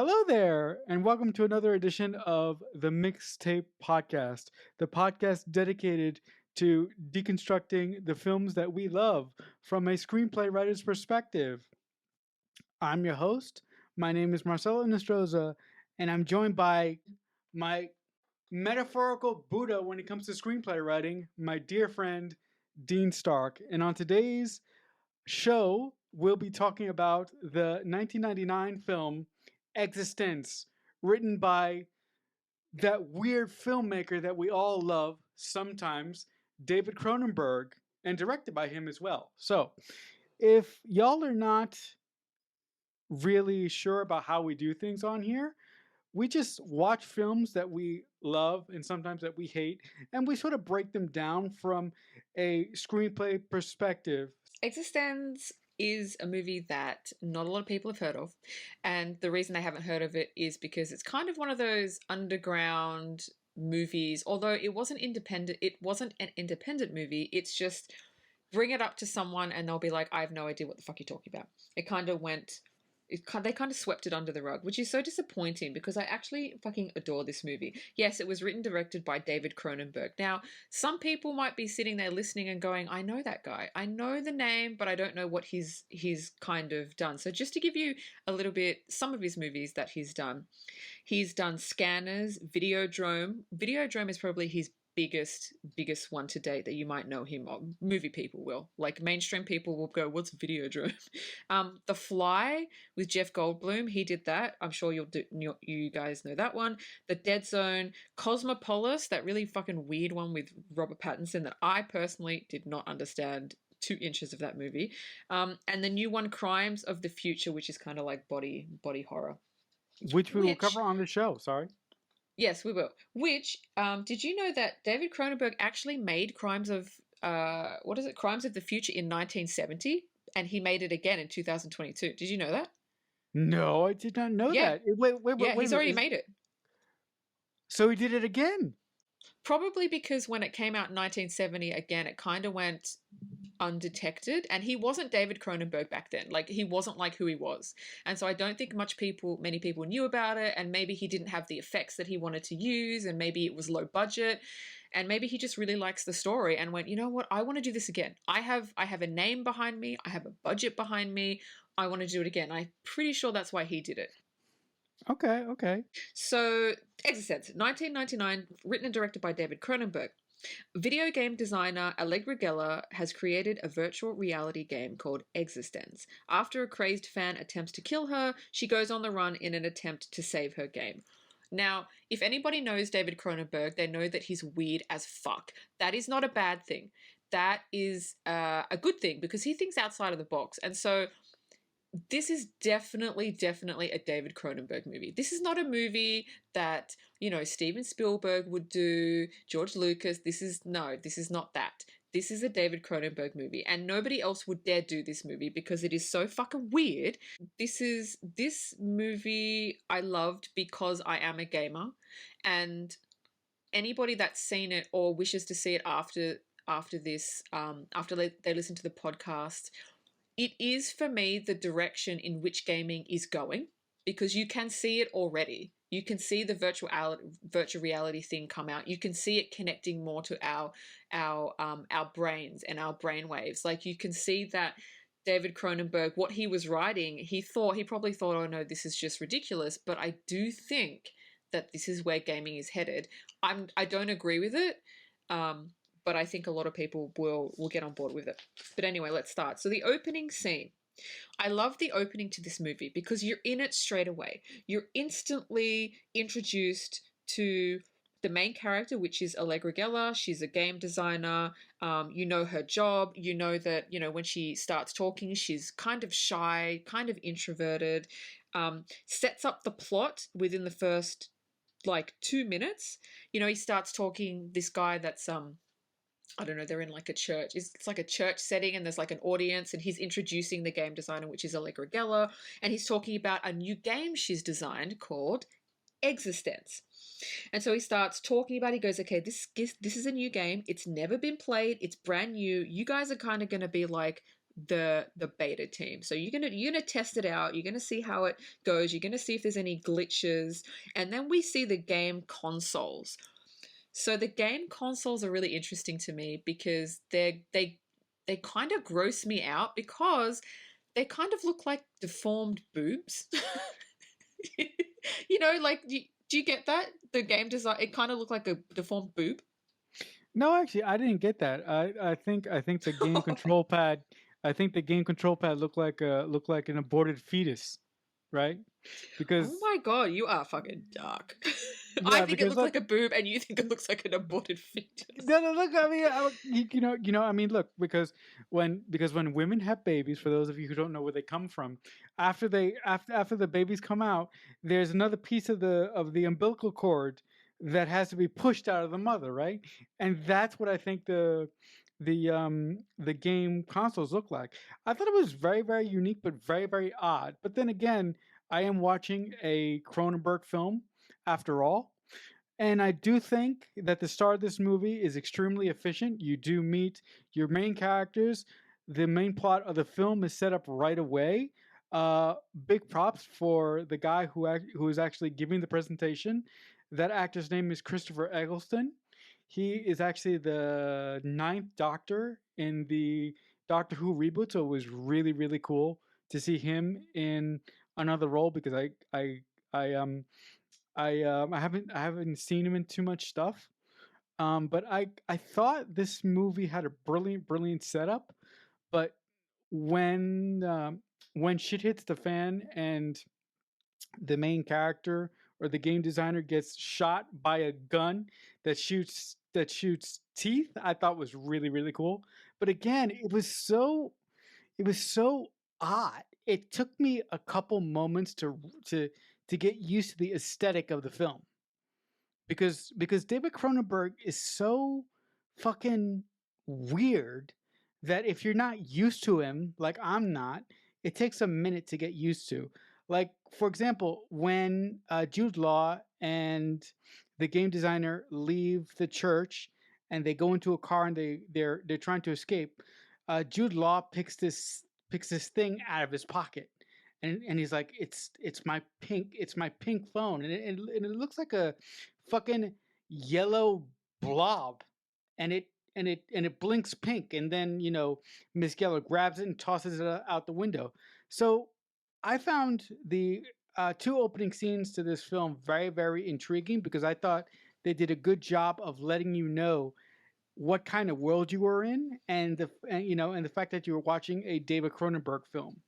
Hello there, and welcome to another edition of the Mixtape Podcast, the podcast dedicated to deconstructing the films that we love from a screenplay writer's perspective. I'm your host. My name is Marcelo Nostroza, and I'm joined by my metaphorical Buddha when it comes to screenplay writing, my dear friend, Dean Stark. And on today's show, we'll be talking about the 1999 film eXistenZ, written by that weird filmmaker that we all love sometimes, David Cronenberg, and directed by him as well. So, if y'all are not really sure about how we do things on here, we just watch films that we love and sometimes that we hate, and we sort of break them down from a screenplay perspective. eXistenZ is a movie that not a lot of people have heard of, and the reason they haven't heard of it is because it's kind of one of those underground movies. Although it wasn't an independent movie. It's just bring it up to someone and they'll be like, I have no idea what the fuck you're talking about. They kind of swept it under the rug, which is so disappointing because I actually fucking adore this movie. Yes, it was written and directed by David Cronenberg. Now, some people might be sitting there listening and going, I know that guy. I know the name, but I don't know what he's kind of done. So just to give you a little bit, some of his movies that he's done Scanners, Videodrome. Videodrome is probably his biggest one to date that you might know him of. Movie people will. Like mainstream people will go, what's Videodrome? The Fly with Jeff Goldblum, he did that. I'm sure you guys know that one. The Dead Zone, Cosmopolis, that really fucking weird one with Robert Pattinson that I personally did not understand 2 inches of that movie. And the new one, Crimes of the Future, which is kind of like body horror. Which we will cover on the show, sorry. Yes, we will. Which, did you know that David Cronenberg actually made Crimes of the Future in 1970? And he made it again in 2022. Did you know that? No, I did not know that. Wait, He's already made it. So he did it again? Probably because when it came out in 1970, again, it kind of went undetected, and he wasn't David Cronenberg back then. Like, he wasn't like who he was, and so I don't think many people knew about it, and maybe he didn't have the effects that he wanted to use, and maybe it was low budget, and maybe he just really likes the story and went, you know what, I want to do this again. I have a name behind me, I have a budget behind me, I want to do it again. I'm pretty sure that's why he did it. Okay. So, eXistenZ, 1999, written and directed by David Cronenberg. Video game designer Allegra Geller has created a virtual reality game called eXistenZ. After a crazed fan attempts to kill her, she goes on the run in an attempt to save her game. Now, if anybody knows David Cronenberg, they know that he's weird as fuck. That is not a bad thing. That is a good thing because he thinks outside of the box. And so this is definitely a David Cronenberg movie. This is not a movie that, Steven Spielberg would do, George Lucas. This is not that. This is a David Cronenberg movie, and nobody else would dare do this movie because it is so fucking weird. This movie I loved because I am a gamer, and anybody that's seen it or wishes to see it after this, after they listen to the podcast, it is, for me, the direction in which gaming is going, because you can see it already. You can see the virtual reality thing come out. You can see it connecting more to our brains and our brainwaves. Like, you can see that David Cronenberg, what he was writing, he probably thought, oh no, this is just ridiculous. But I do think that this is where gaming is headed. I don't agree with it. But I think a lot of people will get on board with it. But anyway, let's start. So the opening scene. I love the opening to this movie because you're in it straight away. You're instantly introduced to the main character, which is Allegra Geller. She's a game designer. You know her job. You know that, when she starts talking, she's kind of shy, kind of introverted. Sets up the plot within the first, 2 minutes. He starts talking, this guy that's... I don't know, they're in like a church. It's like a church setting and there's like an audience, and he's introducing the game designer, which is Allegra Geller, and he's talking about a new game she's designed called eXistenZ. And so he starts talking about it. He goes, okay, this is a new game. It's never been played. It's brand new. You guys are kind of going to be like the beta team. So you're gonna test it out. You're gonna see how it goes. You're gonna see if there's any glitches, and then we see the game consoles. So the game consoles are really interesting to me because they kind of gross me out because they kind of look like deformed boobs. Like do you get that? The game design, it kind of looked like a deformed boob. No, actually, I didn't get that. I think the game control pad. I think the game control pad looked like an aborted fetus, right? Oh Because my god, you are fucking dark. I yeah, think it because looks look, like a boob, and you think it looks like an aborted fetus. no, no, look. I mean, I mean, look, because when women have babies, for those of you who don't know where they come from, after the babies come out, there's another piece of the umbilical cord that has to be pushed out of the mother, right? And that's what I think the game consoles look like. I thought it was very very unique, but very very odd. But then again, I am watching a Cronenberg film after all. And I do think that the start of this movie is extremely efficient. You do meet your main characters. The main plot of the film is set up right away. Big props for the guy who is actually giving the presentation. That actor's name is Christopher Eggleston. He is actually the ninth Doctor in the Doctor Who reboot, so it was really really cool to see him in another role because I I haven't seen him in too much stuff. But I thought this movie had a brilliant setup, but when um, when shit hits the fan and the main character or the game designer gets shot by a gun that shoots teeth, I thought was really really cool. But again, it was so odd. It took me a couple moments to get used to the aesthetic of the film because David Cronenberg is so fucking weird that if you're not used to him, like I'm not, it takes a minute to get used to. Like for example, when Jude Law and the game designer leave the church and they go into a car and they're trying to escape, Jude Law picks this thing out of his pocket. And he's like, it's my pink phone, and it looks like a fucking yellow blob, and it blinks pink, and then Miss Geller grabs it and tosses it out the window. So I found the two opening scenes to this film very very intriguing because I thought they did a good job of letting you know what kind of world you were in, and the fact that you were watching a David Cronenberg film.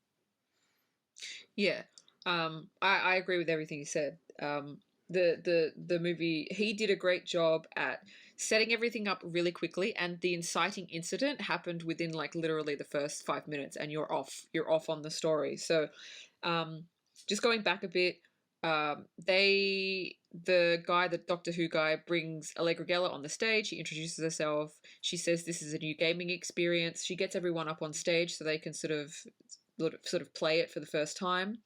Yeah, I agree with everything you said. The movie, he did a great job at setting everything up really quickly, and the inciting incident happened within like literally the first 5 minutes, and you're off on the story. So, um, just going back a bit, the Doctor Who guy brings Allegra Geller on the stage. She introduces herself. She says this is a new gaming experience. She gets everyone up on stage so they can sort of play it for the first time.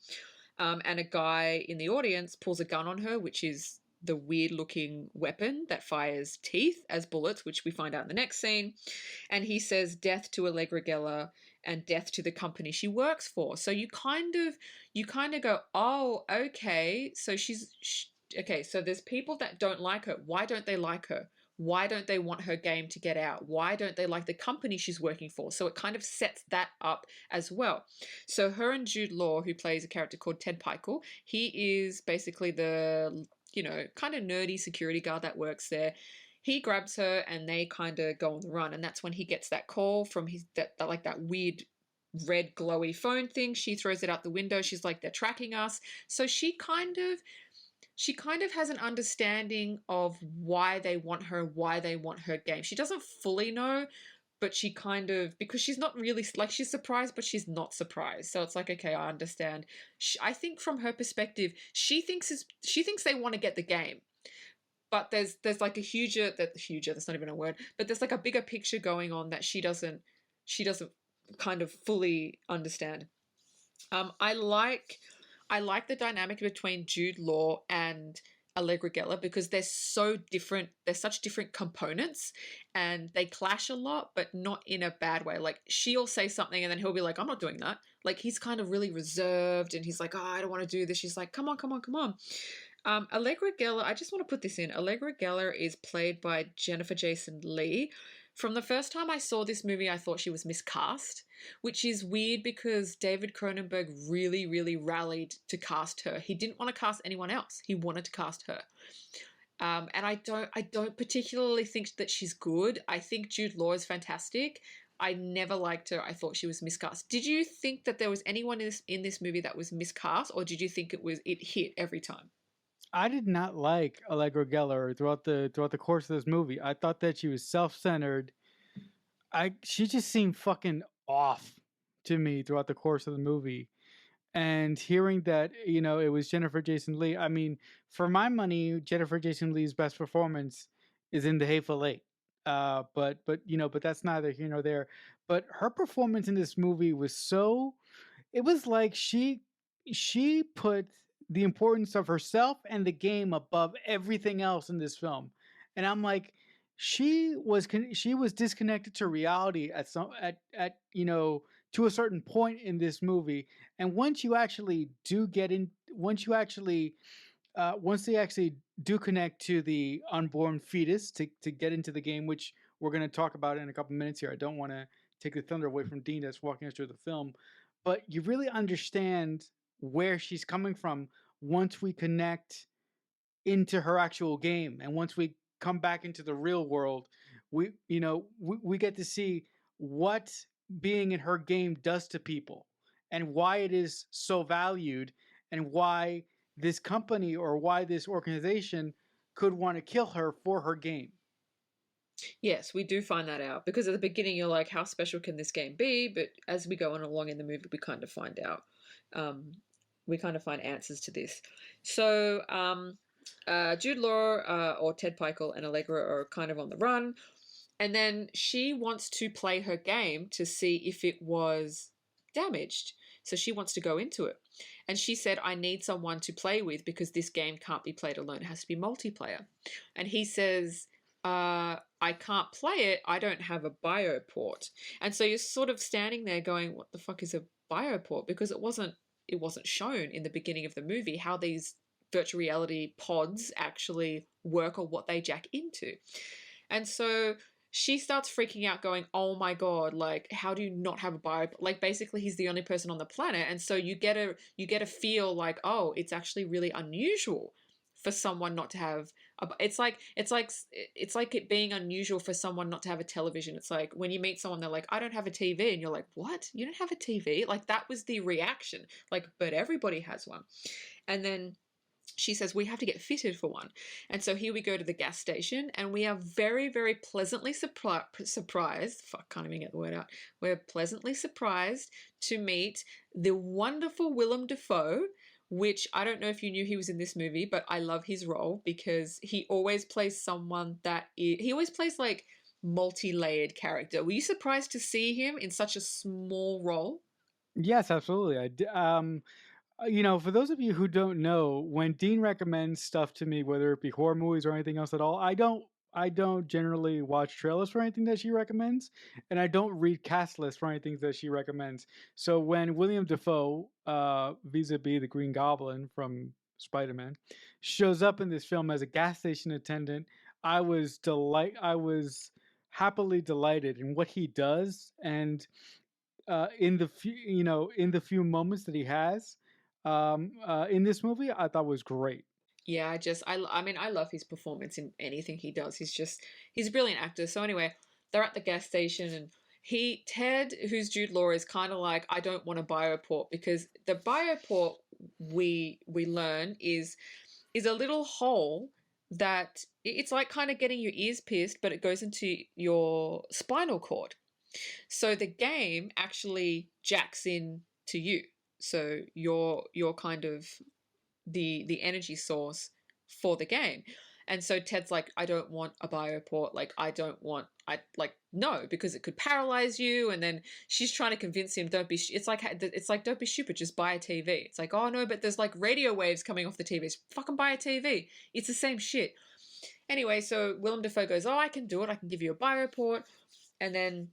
And a guy in the audience pulls a gun on her, which is the weird looking weapon that fires teeth as bullets, which we find out in the next scene. And he says death to Allegra Geller and death to the company she works for. So you kind of go, oh, okay, so okay, so there's people that don't like her. Why don't they like her? Why don't they want her game to get out? Why don't they like the company she's working for? So it kind of sets that up as well. So her and Jude Law, who plays a character called Ted Pikel, he is basically the kind of nerdy security guard that works there. He grabs her and they kind of go on the run, and that's when he gets that call from his that weird red glowy phone thing. She throws it out the window. She's like, they're tracking us. So she kind of has an understanding of why they want her game. She doesn't fully know, but she kind of, because she's not really, like, she's surprised, but she's not surprised. So it's like, okay, I understand. I think from her perspective, she thinks they want to get the game, but there's like a huger, that's not even a word, but there's like a bigger picture going on that she doesn't kind of fully understand. I like the dynamic between Jude Law and Allegra Geller because they're so different. They're such different components and they clash a lot, but not in a bad way. Like she'll say something and then he'll be like, I'm not doing that. Like he's kind of really reserved and he's like, oh, I don't want to do this. She's like, come on, come on, come on. Allegra Geller, I just want to put this in. Allegra Geller is played by Jennifer Jason Leigh. From the first time I saw this movie, I thought she was miscast, which is weird because David Cronenberg really, really rallied to cast her. He didn't want to cast anyone else. He wanted to cast her. And I don't particularly think that she's good. I think Jude Law is fantastic. I never liked her. I thought she was miscast. Did you think that there was anyone in this movie that was miscast, or did you think it hit every time? I did not like Allegra Geller throughout the course of this movie. I thought that she was self-centered. She just seemed fucking off to me throughout the course of the movie. And hearing that, it was Jennifer Jason Leigh. I mean, for my money, Jennifer Jason Leigh's best performance is in The Hateful Eight. But that's neither here nor there. But her performance in this movie was so, it was like she put the importance of herself and the game above everything else in this film. And I'm like, she was disconnected to reality at to a certain point in this movie. And once you actually do get in, once they actually do connect to the unborn fetus to get into the game, which we're going to talk about in a couple minutes here. I don't want to take the thunder away from Dean that's walking us through the film, but you really understand where she's coming from once we connect into her actual game, and once we come back into the real world, we get to see what being in her game does to people, and why it is so valued, and why this company or why this organization could want to kill her for her game. Yes, we do find that out because at the beginning you're like, how special can this game be? But as we go on along in the movie, we kind of find out. Um, we kind of find answers to this. So Jude Law or Ted Pikel and Allegra are kind of on the run. And then she wants to play her game to see if it was damaged. So she wants to go into it. And she said, I need someone to play with because this game can't be played alone. It has to be multiplayer. And he says, I can't play it. I don't have a bioport. And so you're sort of standing there going, what the fuck is a bioport? Because it wasn't shown in the beginning of the movie how these virtual reality pods actually work or what they jack into. And so she starts freaking out going, oh my god, like how do you not have a bio, like basically he's the only person on the planet. And so you get a feel like, oh, it's actually really unusual for someone not to have it's like it being unusual for someone not to have a television. It's like when you meet someone, they're like, I don't have a TV, and you're like, what, you don't have a TV? Like that was the reaction, like, but everybody has one. And then she says, we have to get fitted for one. And so here we go to the gas station, and we are very, very pleasantly surprised. Fuck, can't even get the word out. We're pleasantly surprised to meet the wonderful Willem Dafoe, which I don't know if you knew he was in this movie, but I love his role because he always plays someone he always plays like multi-layered character. Were you surprised to see him in such a small role? Yes, absolutely. For those of you who don't know, when Dean recommends stuff to me, whether it be horror movies or anything else at all, I don't generally watch trailers for anything that she recommends, and I don't read cast lists for anything that she recommends. So when William Dafoe, vis-a-vis the Green Goblin from Spider-Man, shows up in this film as a gas station attendant, I was happily delighted in what he does, and in the few moments that he has in this movie, I thought was great. Yeah, I mean, I love his performance in anything he does. He's a brilliant actor. So anyway, they're at the gas station, and Ted, who's Jude Law, is kind of like, I don't want a bioport because the bioport we learn is a little hole that it's like kind of getting your ears pierced, but it goes into your spinal cord. So the game actually jacks in to you. So you're kind of the energy source for the game. And so Ted's like, I don't want a bioport. Like, I don't want, I like, no, because it could paralyze you. And then she's trying to convince him, don't be, it's like, don't be stupid, just buy a TV. It's like, oh no, but there's like radio waves coming off the TV. Fucking buy a TV. It's the same shit. Anyway, so Willem Dafoe goes, oh, I can do it. I can give you a bioport. And then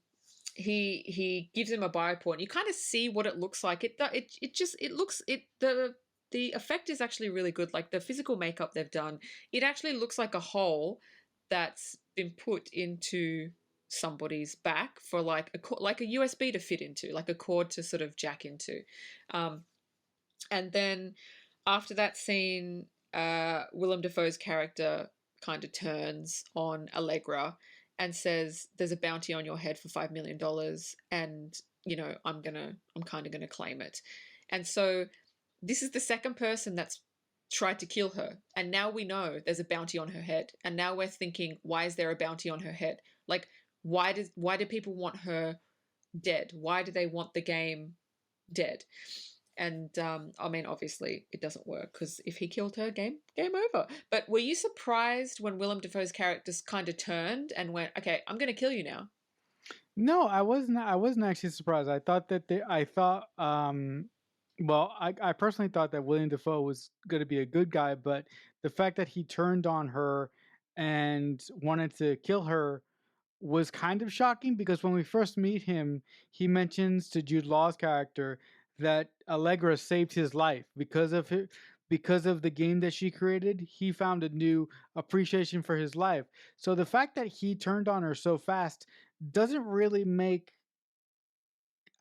he gives him a bioport, and you kind of see what it looks like. The effect is actually really good. Like the physical makeup they've done, it actually looks like a hole that's been put into somebody's back for like a USB to fit into, like a cord to sort of jack into. And then after that scene, Willem Dafoe's character kind of turns on Allegra and says, there's a bounty on your head for $5 million, and I'm kind of gonna claim it. And so this is the second person that's tried to kill her, and now we know there's a bounty on her head, and now we're thinking, why is there a bounty on her head? Like, why do people want her dead? Why do they want the game dead? And I mean, obviously it doesn't work, because if he killed her, game over. But were you surprised when Willem Dafoe's character kind of turned and went, okay, I'm going to kill you now? No, I wasn't. I wasn't actually surprised. I thought that well, I personally thought that William Dafoe was going to be a good guy, but the fact that he turned on her and wanted to kill her was kind of shocking, because when we first meet him, he mentions to Jude Law's character that Allegra saved his life because of the game that she created. He found a new appreciation for his life. So the fact that he turned on her so fast doesn't really make,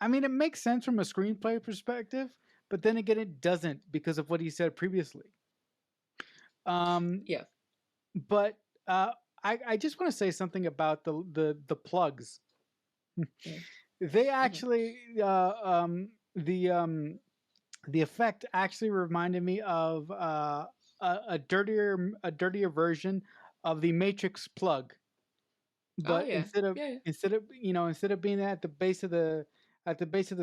I mean, it makes sense from a screenplay perspective, but then again, it doesn't, because of what he said previously. Yeah. But I just want to say something about the plugs. They actually the effect actually reminded me of a dirtier version of the Matrix plug, Oh but yeah. Yeah. instead of being at the base of the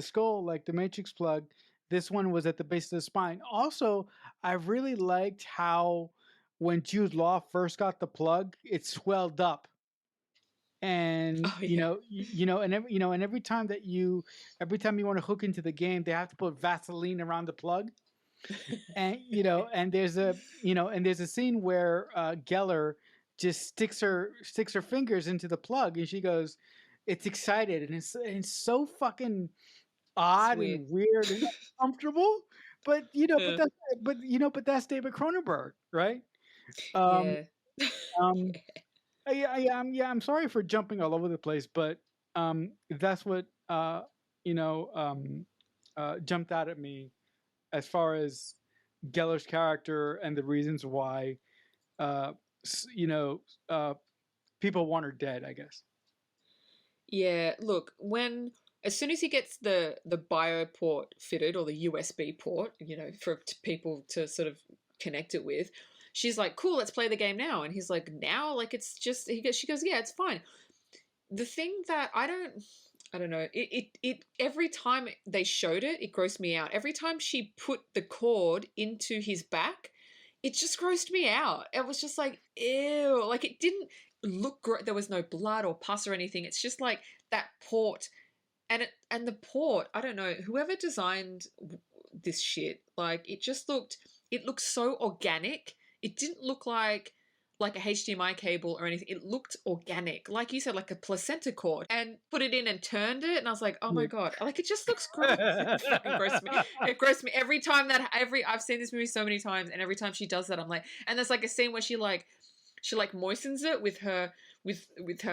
skull like the Matrix plug, this one was at the base of the spine. Also, I really liked how when Jude Law first got the plug, it swelled up, and Oh yeah. and every time you want to hook into the game, they have to put Vaseline around the plug. And there's a scene where Geller just sticks her fingers into the plug, and she goes, it's excited, and it's so fucking It's odd weird. and weird and uncomfortable. But Yeah. but that's David Cronenberg, right? um Yeah. um I'm sorry for jumping all over the place, but that's what jumped out at me as far as Geller's character and the reasons why uh, people want her dead, I guess. Yeah, look, as soon as he gets the bio port fitted, or the USB port, for people to sort of connect it with, she's like, "Cool, let's play the game now." And he's like, "Now?" Like, it's just she goes, "Yeah, it's fine." The thing that I don't know, it every time they showed it, it grossed me out. Every time she put the cord into his back, it just grossed me out. It was just like, ew. Like, it didn't look great. There was no blood or pus or anything. It's just like that port, and the port, I don't know, whoever designed this shit, like, it looked so organic. It didn't look like a HDMI cable or anything. It looked organic, like you said, like a placenta cord. And put it in and turned it, and I was like, oh my god, like, it just looks gross. It fucking grossed me. It grossed me every time I've seen this movie so many times, and every time she does that, I'm like, and there's like a scene where she moistens it with her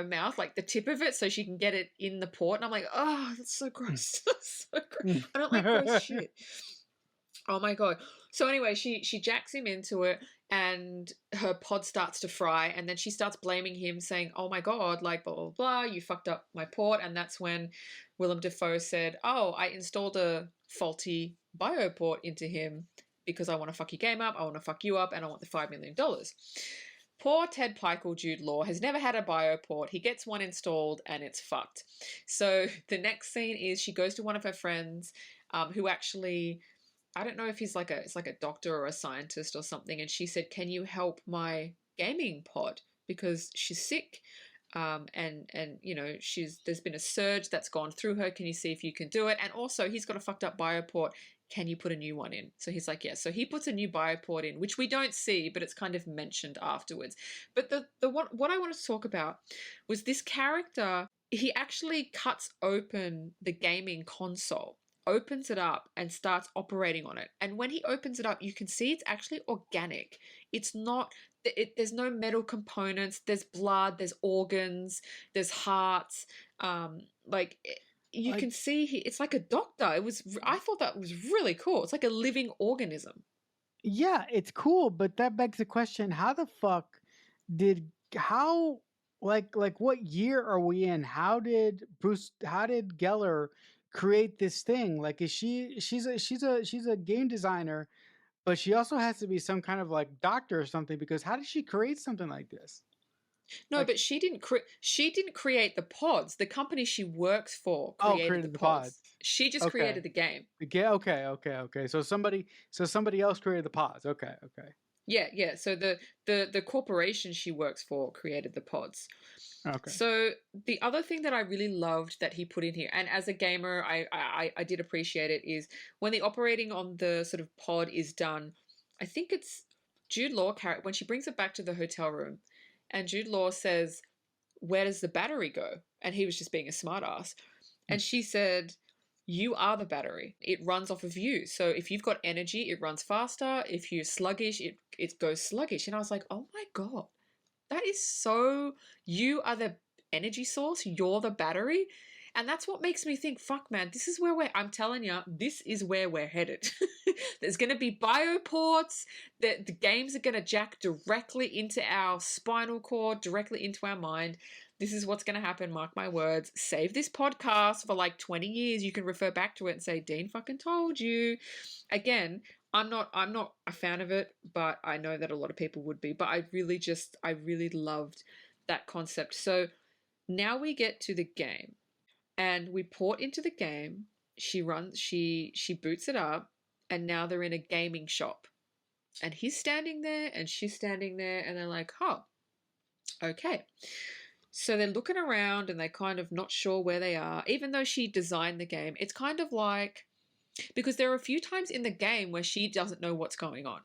mouth, like the tip of it, so she can get it in the port, and I'm like, oh, that's so gross. That's so gross. I don't like gross shit. Oh my god. So anyway, she jacks him into it, and her pod starts to fry, and then she starts blaming him, saying, "Oh my god, like blah blah blah, you fucked up my port." And that's when Willem Dafoe said, "Oh, I installed a faulty bio port into him because I want to fuck your game up, I want to fuck you up, and I want the $5 million." Poor Ted Pikel, Jude Law, has never had a bio port. He gets one installed and it's fucked. So the next scene is she goes to one of her friends, who actually, I don't know if it's like a doctor or a scientist or something, and she said, "Can you help my gaming pod, because she's sick?" And you know, there's been a surge that's gone through her. Can you see if you can do it? And also, he's got a fucked up bioport. Can you put a new one in? So he's like, yeah. So he puts a new bioport in, which we don't see, but it's kind of mentioned afterwards. But the what I wanted to talk about was this character. He actually cuts open the gaming console, opens it up, and starts operating on it. And when he opens it up, you can see it's actually organic. It's not there's no metal components. There's blood, there's organs, there's hearts. Like you Like, can see it's like a doctor. I thought that was really cool. It's like a living organism. yeah, it's cool, but that begs the question: how the fuck did how like what year are we in? How did Geller create this thing? Like, is she's a game designer, but she also has to be some kind of like doctor or something, because how did she create something like this? No, Like, but she didn't create the pods. The company she works for oh, created the created the pods. pods. She just Okay. created the game. Okay. So somebody else created the pods. Okay. Yeah, yeah. So the corporation she works for created the pods. Okay. So the other thing that I really loved that he put in here, and as a gamer, I did appreciate it, is when the operating on the sort of pod is done. I think it's Jude Law when she brings it back to the hotel room, and Jude Law says, "Where does the battery go?" And he was just being a smartass, and she said, "You are the battery. It runs off of you. So if you've got energy, it runs faster. If you're sluggish, it goes sluggish." And I was like, "Oh my god." That is so. You are the energy source. You're the battery. And that's what makes me think, fuck, man, this is where I'm telling you, this is where we're headed. There's going to be bioports. The games are going to jack directly into our spinal cord, directly into our mind. This is what's going to happen. Mark my words. Save this podcast for like 20 years. You can refer back to it and say, Dean fucking told you. Again, I'm not a fan of it, but I know that a lot of people would be. But I really loved that concept. So now we get to the game and we port into the game. She boots it up, and now they're in a gaming shop. And he's standing there and she's standing there, and they're like, "Oh, okay." So they're looking around and they're kind of not sure where they are, even though she designed the game. It's kind of like, because there are a few times in the game where she doesn't know what's going on.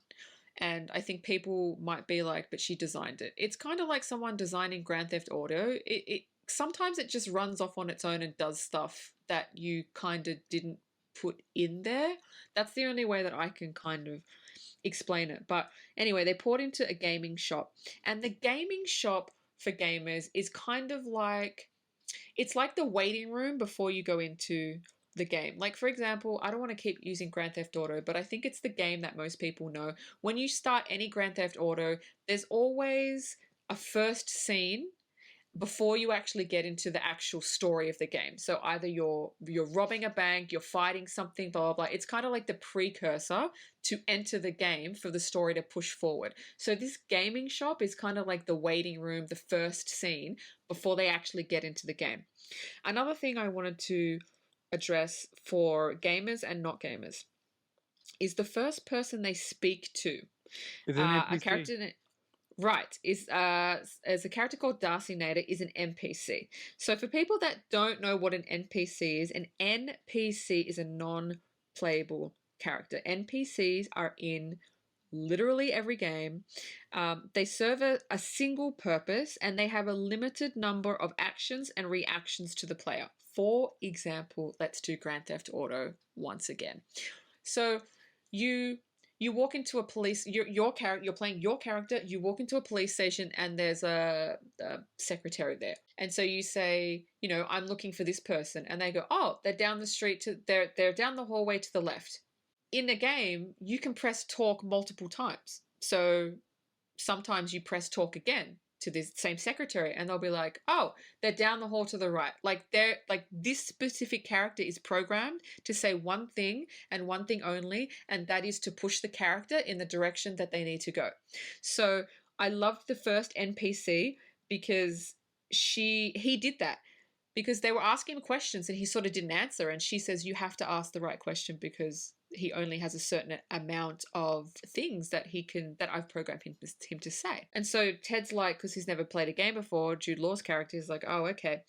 And I think people might be like, but she designed it. It's kind of like someone designing Grand Theft Auto. It sometimes it just runs off on its own and does stuff that you kind of didn't put in there. That's the only way that I can kind of explain it. But anyway, they poured into a gaming shop, and the gaming shop for gamers is kind of like, it's like the waiting room before you go into the game. Like, for example, I don't want to keep using Grand Theft Auto, but I think it's the game that most people know. When you start any Grand Theft Auto, there's always a first scene before you actually get into the actual story of the game. So either you're robbing a bank, you're fighting something, blah blah blah. It's kind of like the precursor to enter the game for the story to push forward. So this gaming shop is kind of like the waiting room, the first scene before they actually get into the game. Another thing I wanted to address for gamers and not gamers is the first person they speak to. Is it an A NPC? character Right, is as a character called Darcy Nader is an NPC. So for people that don't know what an NPC is, an NPC is a non-playable character. NPCs are in literally every game. They serve a single purpose, and they have a limited number of actions and reactions to the player. For example, let's do Grand Theft Auto once again. So you walk into a police, you're playing your character, you walk into a police station, and there's a secretary there, and so you say, you know, I'm looking for this person, and they go, oh, they're down the street they're down the hallway to the left. In the game, you can press talk multiple times, so sometimes you press talk again to this same secretary, and they'll be like, oh, they're down the hall to the right. Like, they're like, this specific character is programmed to say one thing and one thing only, and that is to push the character in the direction that they need to go. So I loved the first NPC because he did that, because they were asking him questions and he sort of didn't answer, and she says, you have to ask the right question because he only has a certain amount of things that I've programmed him to say. And so Ted's like, because he's never played a game before, Jude Law's character is like, oh, okay.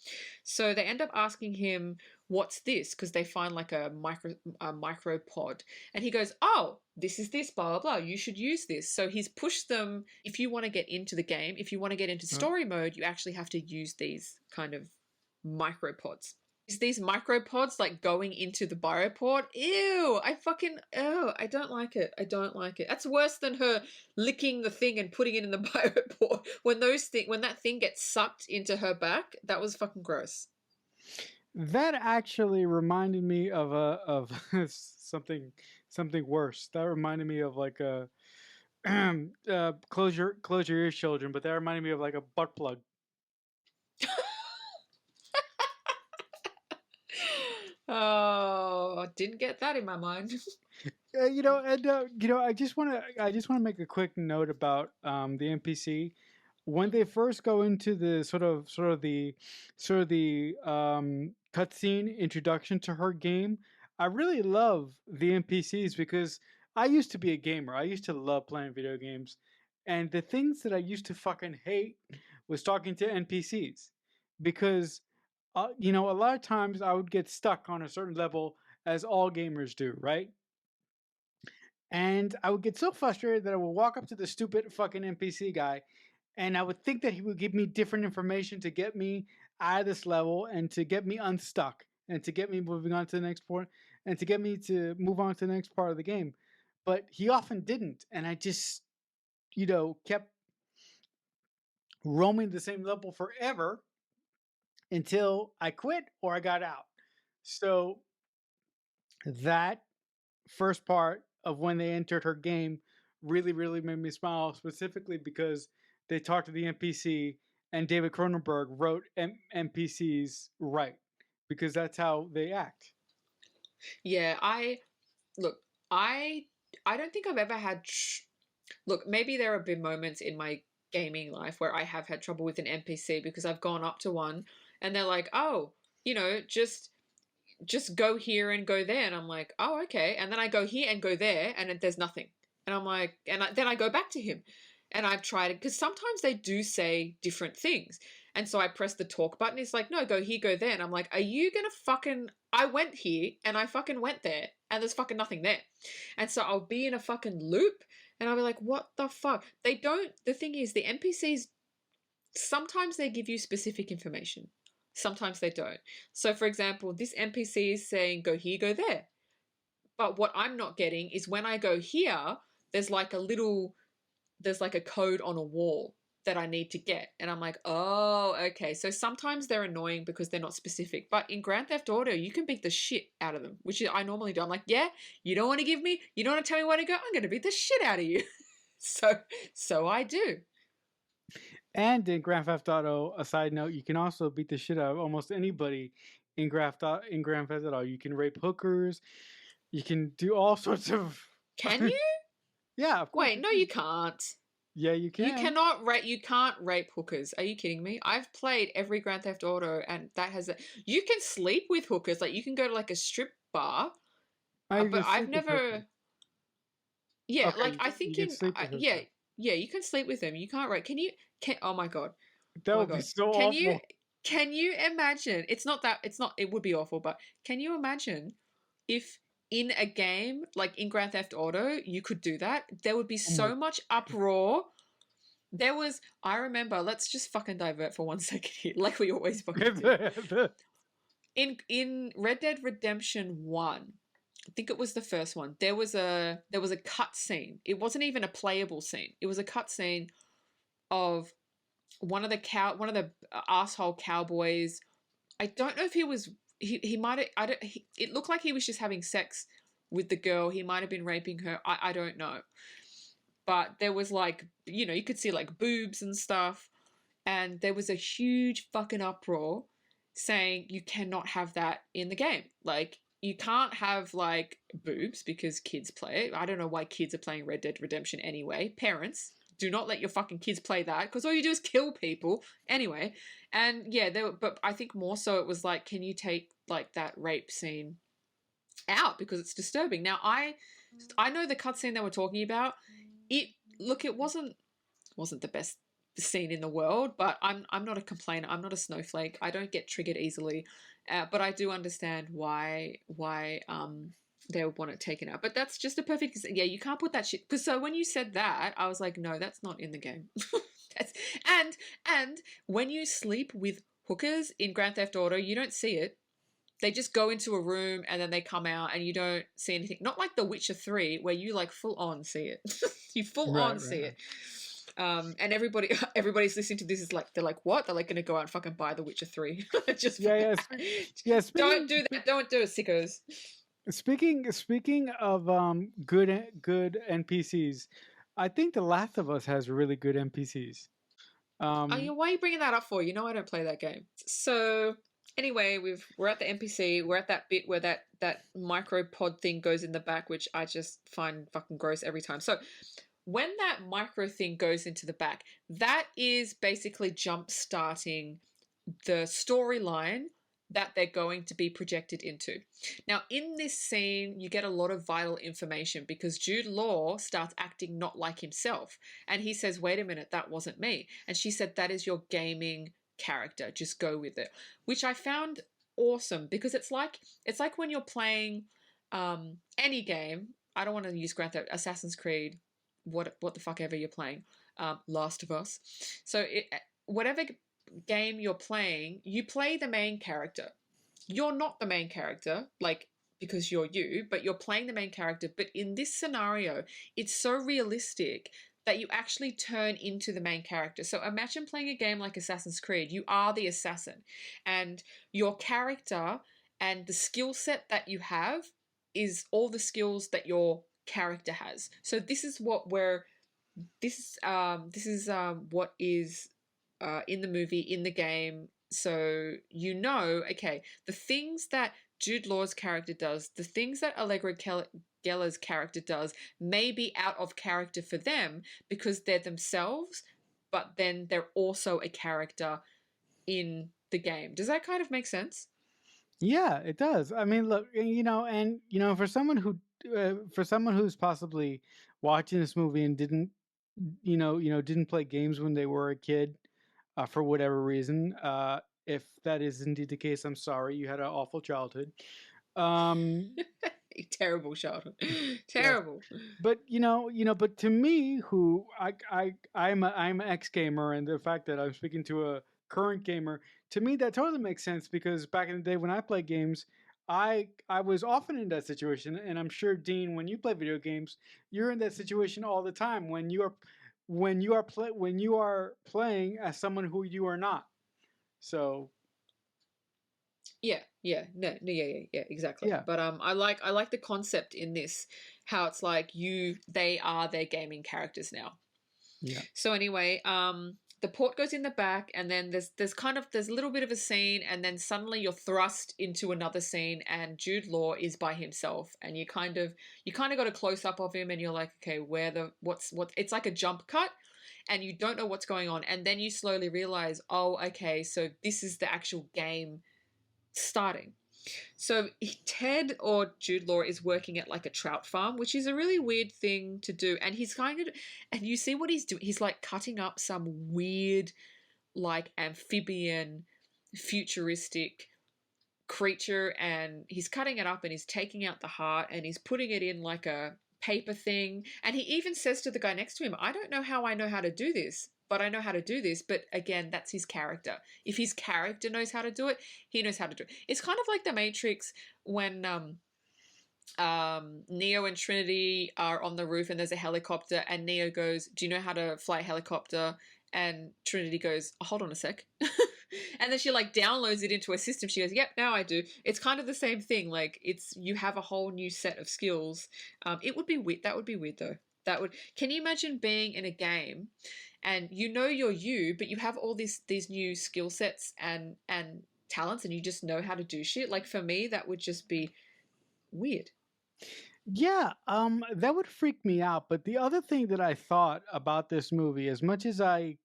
So they end up asking him, what's this? Because they find like a micro pod, and he goes, oh, this is this, blah, blah, blah. You should use this. So he's pushed them. If you want to get into the game, if you want to get into story mode, you actually have to use these kind of micropods. Is these micropods like going into the biopod? Ew, I don't like it. I don't like it. That's worse than her licking the thing and putting it in the biopod. When that thing gets sucked into her back, that was fucking gross. That actually reminded me of something worse. That reminded me of like a close your ears, children. But that reminded me of like a butt plug. Oh, I didn't get that in my mind. I just want to make a quick note about the NPC when they first go into the sort of the cutscene introduction to her game. I really love the NPCs because I used to be a gamer. I used to love playing video games, and the things that I used to fucking hate was talking to NPCs because a lot of times I would get stuck on a certain level, as all gamers do, right? And I would get so frustrated that I would walk up to the stupid fucking NPC guy and I would think that he would give me different information to get me out of this level and to get me unstuck and to get me moving on to the next point and to get me to move on to the next part of the game. But he often didn't. And I just, kept roaming the same level forever until I quit or I got out. So that first part of when they entered her game really, really made me smile, specifically because they talked to the NPC and David Cronenberg wrote NPCs right because that's how they act. Yeah, I don't think I've ever had. Look, maybe there have been moments in my gaming life where I have had trouble with an NPC because I've gone up to one and they're like, oh, just go here and go there. And I'm like, oh, okay. And then I go here and go there and there's nothing. And I'm like, then I go back to him. And I've tried it because sometimes they do say different things. And so I press the talk button. It's like, no, go here, go there. And I'm like, are you going to fucking. I went here and I fucking went there and there's fucking nothing there. And so I'll be in a fucking loop and I'll be like, what the fuck? They don't. The thing is, the NPCs, sometimes they give you specific information. Sometimes they don't. So, for example, this NPC is saying, go here, go there. But what I'm not getting is when I go here, there's like a code on a wall that I need to get. And I'm like, oh, okay. So sometimes they're annoying because they're not specific. But in Grand Theft Auto, you can beat the shit out of them, which I normally do. I'm like, yeah, you don't want to tell me where to go? I'm going to beat the shit out of you. So I do. And in Grand Theft Auto, a side note, you can also beat the shit out of almost anybody in Grand Theft Auto. You can rape hookers. You can do all sorts of. Can you? Yeah, of course. Wait, no, you can't. Yeah, you can. You can't rape hookers. Are you kidding me? I've played every Grand Theft Auto and that has you can sleep with hookers. Like you can go to like a strip bar. But I've never. Yeah, okay, like I think yeah, you can sleep with them. You can't rape. Oh my god. That would be so awful. Can you imagine? It would be awful, but can you imagine if in a game, like in Grand Theft Auto, you could do that? There would be so much uproar. I remember, let's just fucking divert for 1 second here, like we always fucking do. In Red Dead Redemption 1, I think it was the first one, there was a cut scene. It wasn't even a playable scene. It was a cut scene of one of the asshole cowboys. I don't know if he might have, it looked like he was just having sex with the girl. He might have been raping her. I don't know. But there was like, you could see like boobs and stuff. And there was a huge fucking uproar saying you cannot have that in the game. Like, you can't have like boobs because kids play it. I don't know why kids are playing Red Dead Redemption anyway. Parents, do not let your fucking kids play that because all you do is kill people anyway. And yeah, but I think more so it was like, can you take like that rape scene out because it's disturbing. Now I know the cutscene they were talking about. It wasn't the best scene in the world, but I'm not a complainer. I'm not a snowflake. I don't get triggered easily, but I do understand why they would want it taken out. But that's just a perfect, yeah. You can't put that shit, because so when you said that, I was like, no, that's not in the game. that's, and when you sleep with hookers in Grand Theft Auto, you don't see it. They just go into a room and then they come out and you don't see anything. Not like The Witcher 3 where you like full on see it. You full on see it. And everybody's listening to this is like, they're like, what? They're like going to go out and fucking buy The Witcher 3. Just yeah. don't do that. Don't do it, sickos. Speaking of good NPCs, I think The Last of Us has really good NPCs. Why are you bringing that up for? You know I don't play that game. So anyway, we're at the NPC. We're at that bit where that micro pod thing goes in the back, which I just find fucking gross every time. So when that micro thing goes into the back, that is basically jump starting the storyline that they're going to be projected into. Now, in this scene, you get a lot of vital information because Jude Law starts acting not like himself. And he says, wait a minute, that wasn't me. And she said, that is your gaming character. Just go with it. Which I found awesome because it's like when you're playing any game. I don't want to use Grand Theft Assassin's Creed, what the fuck ever you're playing, Last of Us. So whatever game you're playing, you play the main character. You're not the main character, like, because you're you, but you're playing the main character. But in this scenario, it's so realistic that you actually turn into the main character. So imagine playing a game like Assassin's Creed. You are the assassin, and your character and the skill set that you have is all the skills that your character has. So this is what what is in the movie, in the game. So okay, the things that Jude Law's character does, the things that Allegra Geller's character does, may be out of character for them because they're themselves, but then they're also a character in the game. Does that kind of make sense? Yeah, it does. I mean, look, for someone who's possibly watching this movie and didn't play games when they were a kid, for whatever reason. If that is indeed the case, I'm sorry. You had an awful childhood. Terrible childhood. Yes. Terrible. But but to me, who I'm an ex gamer, and the fact that I'm speaking to a current gamer, to me that totally makes sense because back in the day when I played games, I was often in that situation, and I'm sure Dean, when you play video games, you're in that situation all the time when you are playing as someone who you are not. So Yeah, exactly. yeah, But I like the concept in this, how it's like they are their gaming characters now. yeah. So anyway, the port goes in the back, and then there's a little bit of a scene, and then suddenly you're thrust into another scene, and Jude Law is by himself, and you kind of got a close up of him, and you're like, okay, what's it's like a jump cut, and you don't know what's going on, and then you slowly realize, oh, okay, so this is the actual game starting. So Ted, or Jude Law, is working at like a trout farm, which is a really weird thing to do. And and you see what he's doing. He's like cutting up some weird, like amphibian, futuristic creature, and he's cutting it up and he's taking out the heart and he's putting it in like a paper thing. And he even says to the guy next to him, I don't know how to do this, but I know how to do this. But again, that's his character. If his character knows how to do it, he knows how to do it. It's kind of like the Matrix when Neo and Trinity are on the roof and there's a helicopter, and Neo goes, do you know how to fly a helicopter? And Trinity goes, oh, hold on a sec. And then she like downloads it into a system. She goes, yep, now I do. It's kind of the same thing. Like you have a whole new set of skills. It would be weird. That would be weird though. Can you imagine being in a game and you're you, but you have all these new skill sets and talents, and you just know how to do shit? Like for me, that would just be weird. Yeah, that would freak me out. But the other thing that I thought about this movie, as much as I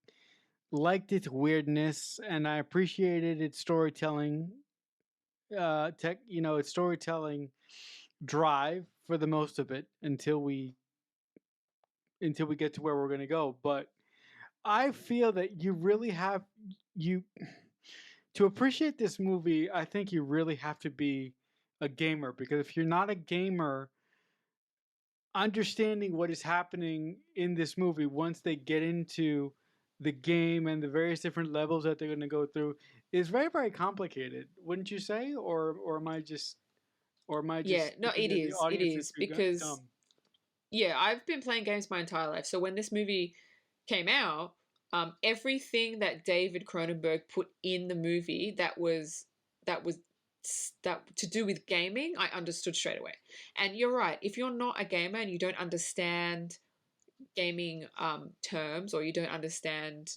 liked its weirdness and I appreciated its storytelling, its storytelling drive for the most of it until we get to where we're going to go. But I feel that you really have you to appreciate this movie. I think you really have to be a gamer, because if you're not a gamer, understanding what is happening in this movie once they get into the game and the various different levels that they're going to go through is very, very complicated, wouldn't you say? Or am I Yeah, just no, thinking that the it audience is is too because dumb? yeah, I've been playing games my entire life. So when this movie came out, everything that David Cronenberg put in the movie that was that to do with gaming, I understood straight away. And you're right, if you're not a gamer and you don't understand gaming terms, or you don't understand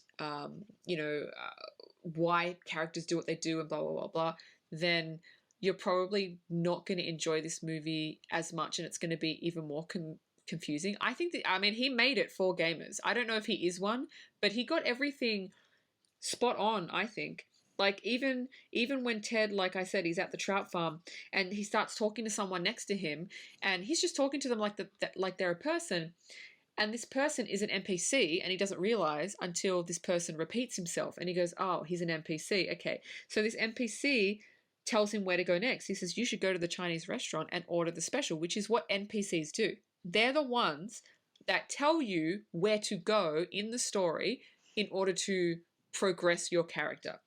why characters do what they do and blah blah blah blah, then you're probably not going to enjoy this movie as much, and it's going to be even more confusing. I think that, I mean, he made it for gamers. I don't know if he is one, but he got everything spot on, I think. Like even when Ted, like I said, he's at the trout farm and he starts talking to someone next to him, and he's just talking to them like they're a person, and this person is an NPC, and he doesn't realize until this person repeats himself, and he goes, "Oh, he's an NPC. Okay." So this NPC tells him where to go next. He says, "You should go to the Chinese restaurant and order the special," which is what NPCs do. They're the ones that tell you where to go in the story in order to progress your character.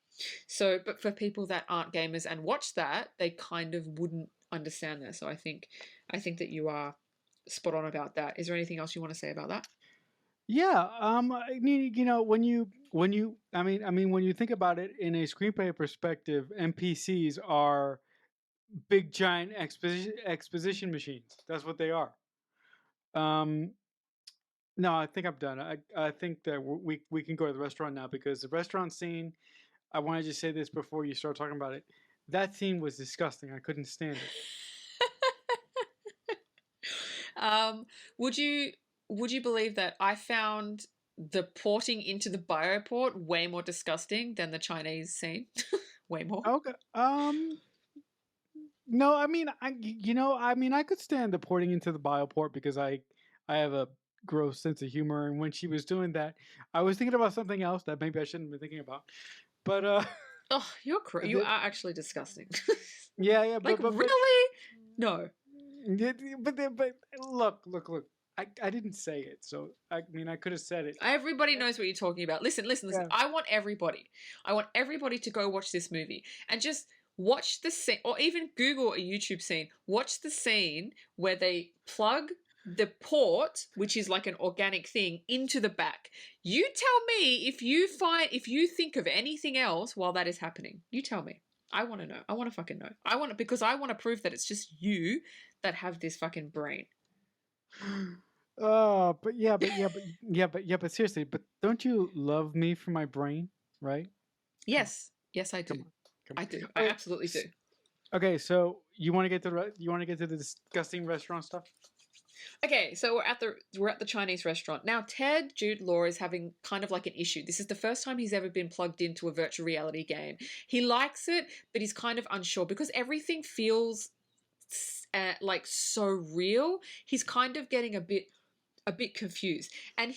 So, but for people that aren't gamers and watch that, they kind of wouldn't understand that. So I think that you are spot on about that. Is there anything else you want to say about that? Yeah, I mean, when you think about it in a screenplay perspective, NPCs are big giant exposition machines. That's what they are. Um, no, I think I'm done. I think that we can go to the restaurant now, because the restaurant scene. I want to just say this before you start talking about it. That scene was disgusting. I couldn't stand it. Um, would you believe that I found the porting into the bioport way more disgusting than the Chinese scene? Way more. Okay. No, I mean, I could stand the porting into the bioport, because I have a gross sense of humor, and when she was doing that, I was thinking about something else that maybe I shouldn't have been thinking about. But Oh, you the, are actually disgusting. yeah, yeah, Like really? No. but look. I didn't say it, so I mean I could have said it. Everybody knows what you're talking about. Listen, listen, listen. Yeah. I want everybody. I want everybody to go watch this movie and just watch the scene, or even Google a YouTube scene. Watch the scene where they plug the port, which is like an organic thing, into the back. You tell me if you think of anything else while that is happening. You tell me. I want to know. I want to fucking know. I want to, because I want to prove that it's just you that have this fucking brain. Oh, but seriously, but don't you love me for my brain, right? Come on, Yes. Yes, I do. come on, come I on. do. I Okay, absolutely do. okay. So you want to get to the disgusting restaurant stuff? Okay, so we're at the Chinese restaurant. Now Ted Jude Law is having kind of like an issue. This is the first time he's ever been plugged into a virtual reality game. He likes it, but he's kind of unsure because everything feels like so real. He's kind of getting a bit confused. And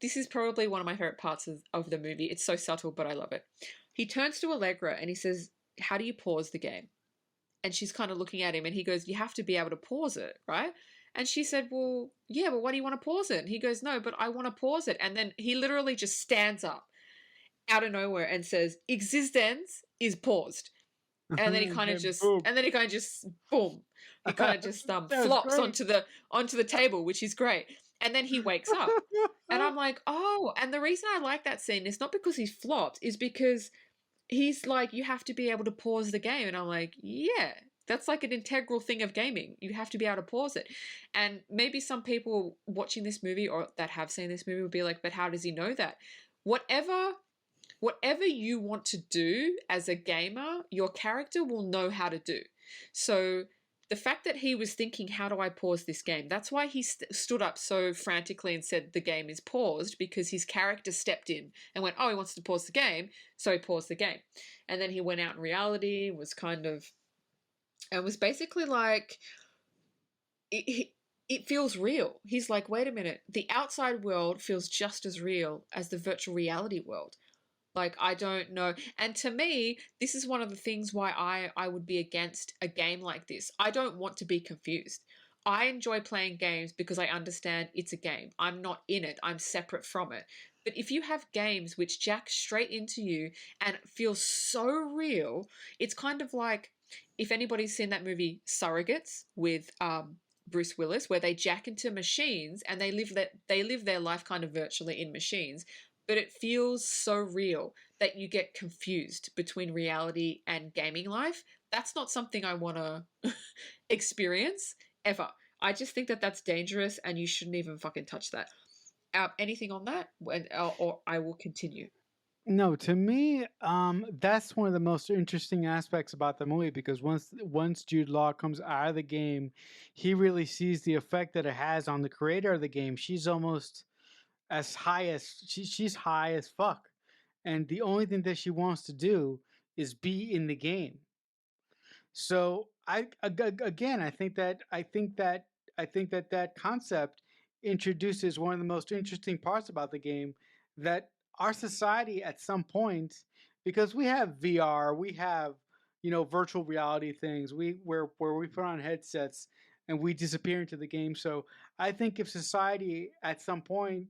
this is probably one of my favorite parts of the movie. It's so subtle, but I love it. He turns to Allegra and he says, "How do you pause the game?" And she's kind of looking at him and he goes, "You have to be able to pause it, right?" And she said, "Well, yeah, but why do you want to pause it?" And he goes, "No, but I want to pause it." And then he literally just stands up out of nowhere and says, "eXistenZ is paused." And then he kind of Then just boom. boom. He kind of just That was flops great. onto the table, which is great. And then he wakes up. And I'm like, "Oh," and the reason I like that scene is not because he's flopped, is because he's like, "You have to be able to pause the game." And I'm like, yeah, that's like an integral thing of gaming. You have to be able to pause it. And maybe some people watching this movie or that have seen this movie would be like, "But how does he know that?" Whatever you want to do as a gamer, your character will know how to do. So the fact that he was thinking, "How do I pause this game?" That's why he stood up so frantically and said the game is paused, because his character stepped in and went, "Oh, he wants to pause the game." So he paused the game. And then he went out in reality, was kind of, and was basically like, it feels real. He's like, wait a minute, the outside world feels just as real as the virtual reality world. Like, I don't know. And to me, this is one of the things why I would be against a game like this. I don't want to be confused. I enjoy playing games because I understand it's a game. I'm not in it, I'm separate from it. But if you have games which jack straight into you and feel so real, it's kind of like, if anybody's seen that movie Surrogates with Bruce Willis, where they jack into machines and they live their life kind of virtually in machines, but it feels so real that you get confused between reality and gaming life. That's not something I want to experience ever. I just think that that's dangerous and you shouldn't even fucking touch that. Anything on that? Or I will continue. No, to me, that's one of the most interesting aspects about the movie because once Jude Law comes out of the game, he really sees the effect that it has on the creator of the game. She's almost as high as she's high as fuck, and the only thing that she wants to do is be in the game. So again, I think that that concept introduces one of the most interesting parts about the game, that our society at some point, because we have VR, we have, you know, virtual reality things, where we put on headsets and we disappear into the game. So I think if society at some point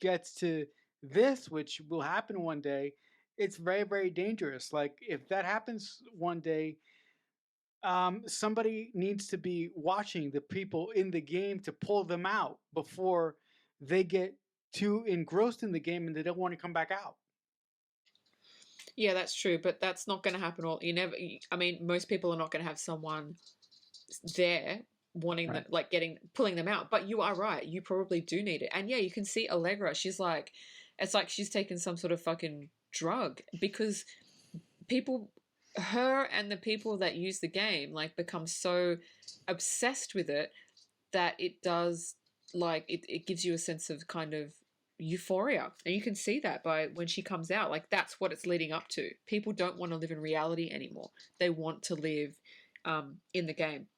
gets to this, which will happen one day, it's very, very dangerous. Like if that happens one day, somebody needs to be watching the people in the game to pull them out before they get too engrossed in the game and they don't want to come back out. Yeah, that's true, but that's not going to happen all. I mean, most people are not going to have someone there wanting them, Right. like pulling them out. But you are right. You probably do need it. And yeah, you can see Allegra. She's like, it's like she's taken some sort of fucking drug because people, her and the people that use the game, like become so obsessed with it that it does, like, it gives you a sense of kind of euphoria. And you can see that by when she comes out, like that's what it's leading up to. People don't want to live in reality anymore. They want to live in the game.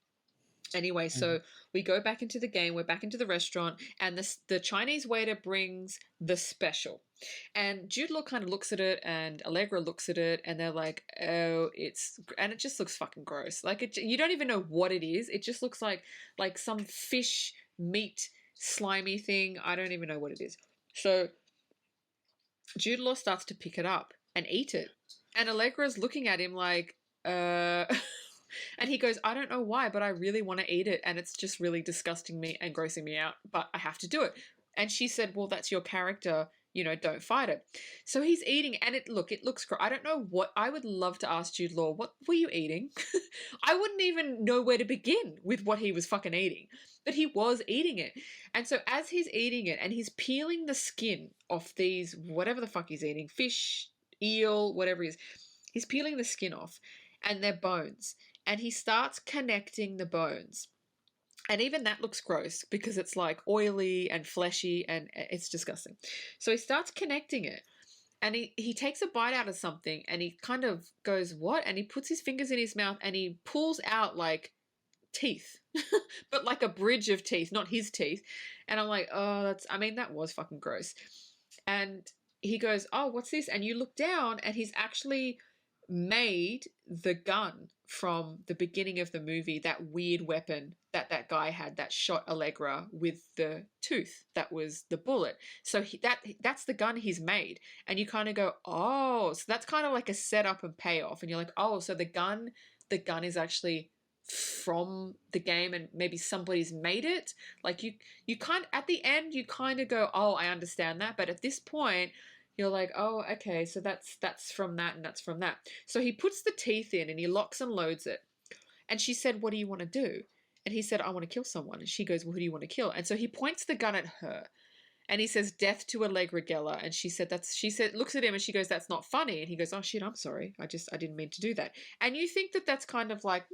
Anyway, Mhm. so we go back into the game, we're back into the restaurant, and the Chinese waiter brings the special. And Jude Law kind of looks at it, and Allegra looks at it, and they're like, "Oh, and it just looks fucking gross. Like you don't even know what it is. It just looks like some fish meat slimy thing. I don't even know what it is." So Jude Law starts to pick it up and eat it, and Allegra's looking at him like, uh. And he goes, I don't know why, but I really want to eat it. And it's just really disgusting me and grossing me out, but I have to do it. And she said, well, that's your character. You know, don't fight it. So he's eating, and it looks great. I don't know what, I would love to ask Jude Law, what were you eating? I wouldn't even know where to begin with what he was fucking eating, but he was eating it. And so as he's eating it, and he's peeling the skin off these, whatever the fuck he's eating, fish, eel, whatever he is, he's peeling the skin off, and they're bones, and he starts connecting the bones. And even that looks gross because it's like oily and fleshy and it's disgusting. So he starts connecting it, and he takes a bite out of something, and he kind of goes, what? And he puts his fingers in his mouth and he pulls out like teeth, but like a bridge of teeth, not his teeth. And I'm like, oh, that was fucking gross. And he goes, oh, what's this? And you look down, and he's actually made the gun from the beginning of the movie, that weird weapon that guy had that shot Allegra with the tooth, that was the bullet. So that's the gun he's made. And you kind of go, oh, so that's kind of like a setup and payoff. And you're like, oh, so the gun is actually from the game, and maybe somebody's made it. Like you kind, at the end you kind of go, oh, I understand that. But at this point you're like, oh, okay, so that's from that, and that's from that. So he puts the teeth in and he locks and loads it. And she said, what do you want to do? And he said, I want to kill someone. And she goes, well, who do you want to kill? And so he points the gun at her, and he says, death to Allegra Geller. And she said, looks at him and she goes, that's not funny. And he goes, oh shit, I'm sorry. I didn't mean to do that. And you think that that's kind of like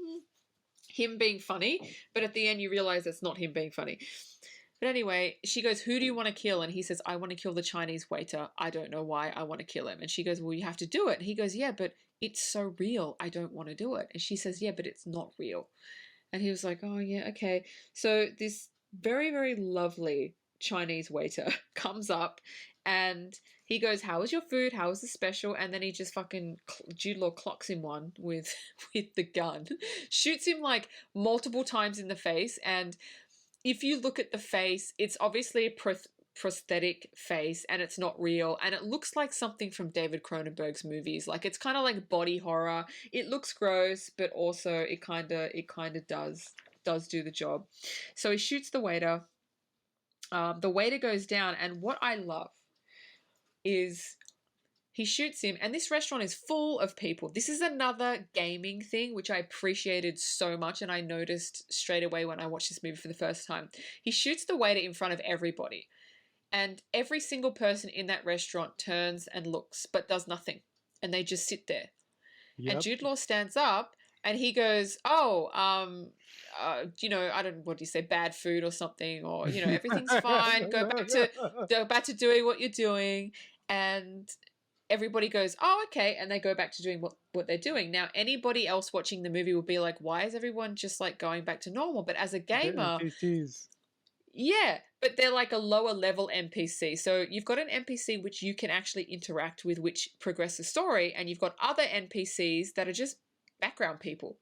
him being funny, but at the end you realize it's not him being funny. But anyway, she goes, who do you want to kill? And he says, I want to kill the Chinese waiter. I don't know why. I want to kill him. And she goes, well, you have to do it. And he goes, yeah, but it's so real. I don't want to do it. And she says, yeah, but it's not real. And he was like, oh, yeah, okay. So this very, very lovely Chinese waiter comes up and he goes, how was your food? How was the special? And then he just fucking, Jude Law clocks him one with, with the gun, shoots him like multiple times in the face. And if you look at the face, it's obviously a prosthetic face and it's not real, and it looks like something from David Cronenberg's movies. Like it's kind of like body horror. It looks gross, but also it kind of does do the job. So he shoots the waiter. The waiter goes down, and what I love is he shoots him, and this restaurant is full of people. This is another gaming thing, which I appreciated so much, and I noticed straight away when I watched this movie for the first time. He shoots the waiter in front of everybody, and every single person in that restaurant turns and looks, but does nothing, and they just sit there. And Yep. Jude Law stands up, and he goes, "Oh, I don't, what do you say, bad food or something, or everything's fine. Go back to doing what you're doing." And everybody goes, oh, okay, and they go back to doing what they're doing. Now, anybody else watching the movie would be like, why is everyone just like going back to normal? But as a They're gamer, NPCs. yeah, but they're like a lower level NPC. So you've got an NPC which you can actually interact with, which progress the story, and you've got other NPCs that are just background people.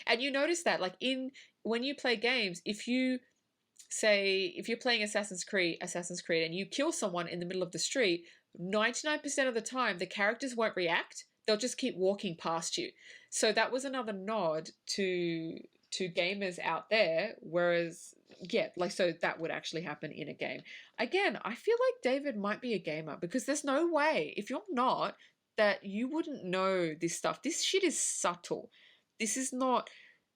And you notice that, like, when you play games, if you're playing Assassin's Creed and you kill someone in the middle of the street, 99% of the time the characters won't react. They'll just keep walking past you. So that was another nod to gamers out there, whereas yeah, like, so that would actually happen in a game. Again, I feel like David might be a gamer, because there's no way, if you're not, that you wouldn't know this stuff. This shit is subtle. This is not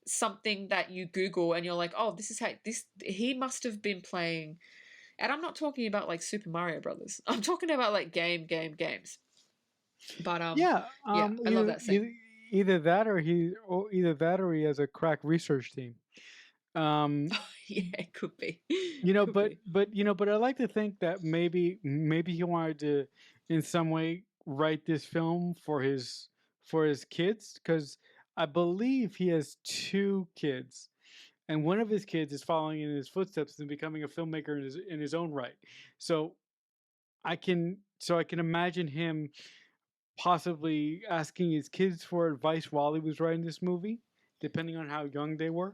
something that you Google and you're like, oh, this is how this. He must have been playing, and I'm not talking about like Super Mario Brothers. I'm talking about like games. But Yeah. yeah, I love that scene. Either that or he has a crack research team. Um, Yeah, it could be, could but be. but I like to think that maybe he wanted to in some way write this film for his kids, because I believe he has two kids, and one of his kids is following in his footsteps and becoming a filmmaker in his own right. So I can imagine him possibly asking his kids for advice while he was writing this movie, depending on how young they were.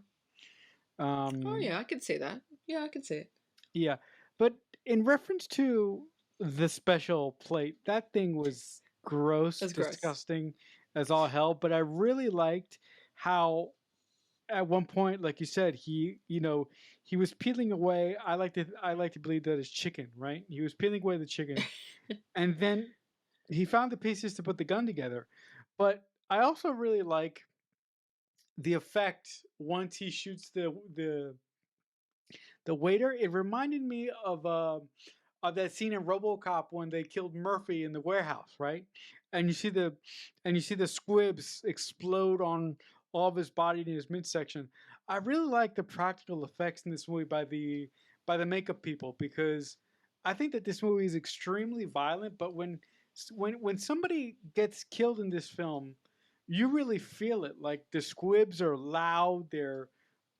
Oh Um, yeah, I can see that. Yeah, I can see it. yeah, but in reference to the special plate, that thing was gross, That's gross. disgusting as all hell. But I really liked how at one point, like you said, he was peeling away. I like to believe that it's chicken, right? He was peeling away the chicken, and then he found the pieces to put the gun together. But I also really like the effect once he shoots the waiter. It reminded me of that scene in RoboCop when they killed Murphy in the warehouse, right? And you see the squibs explode on all of his body in his midsection. I really like the practical effects in this movie by the makeup people, because I think that this movie is extremely violent. But when somebody gets killed in this film, you really feel it. Like the squibs are loud, they're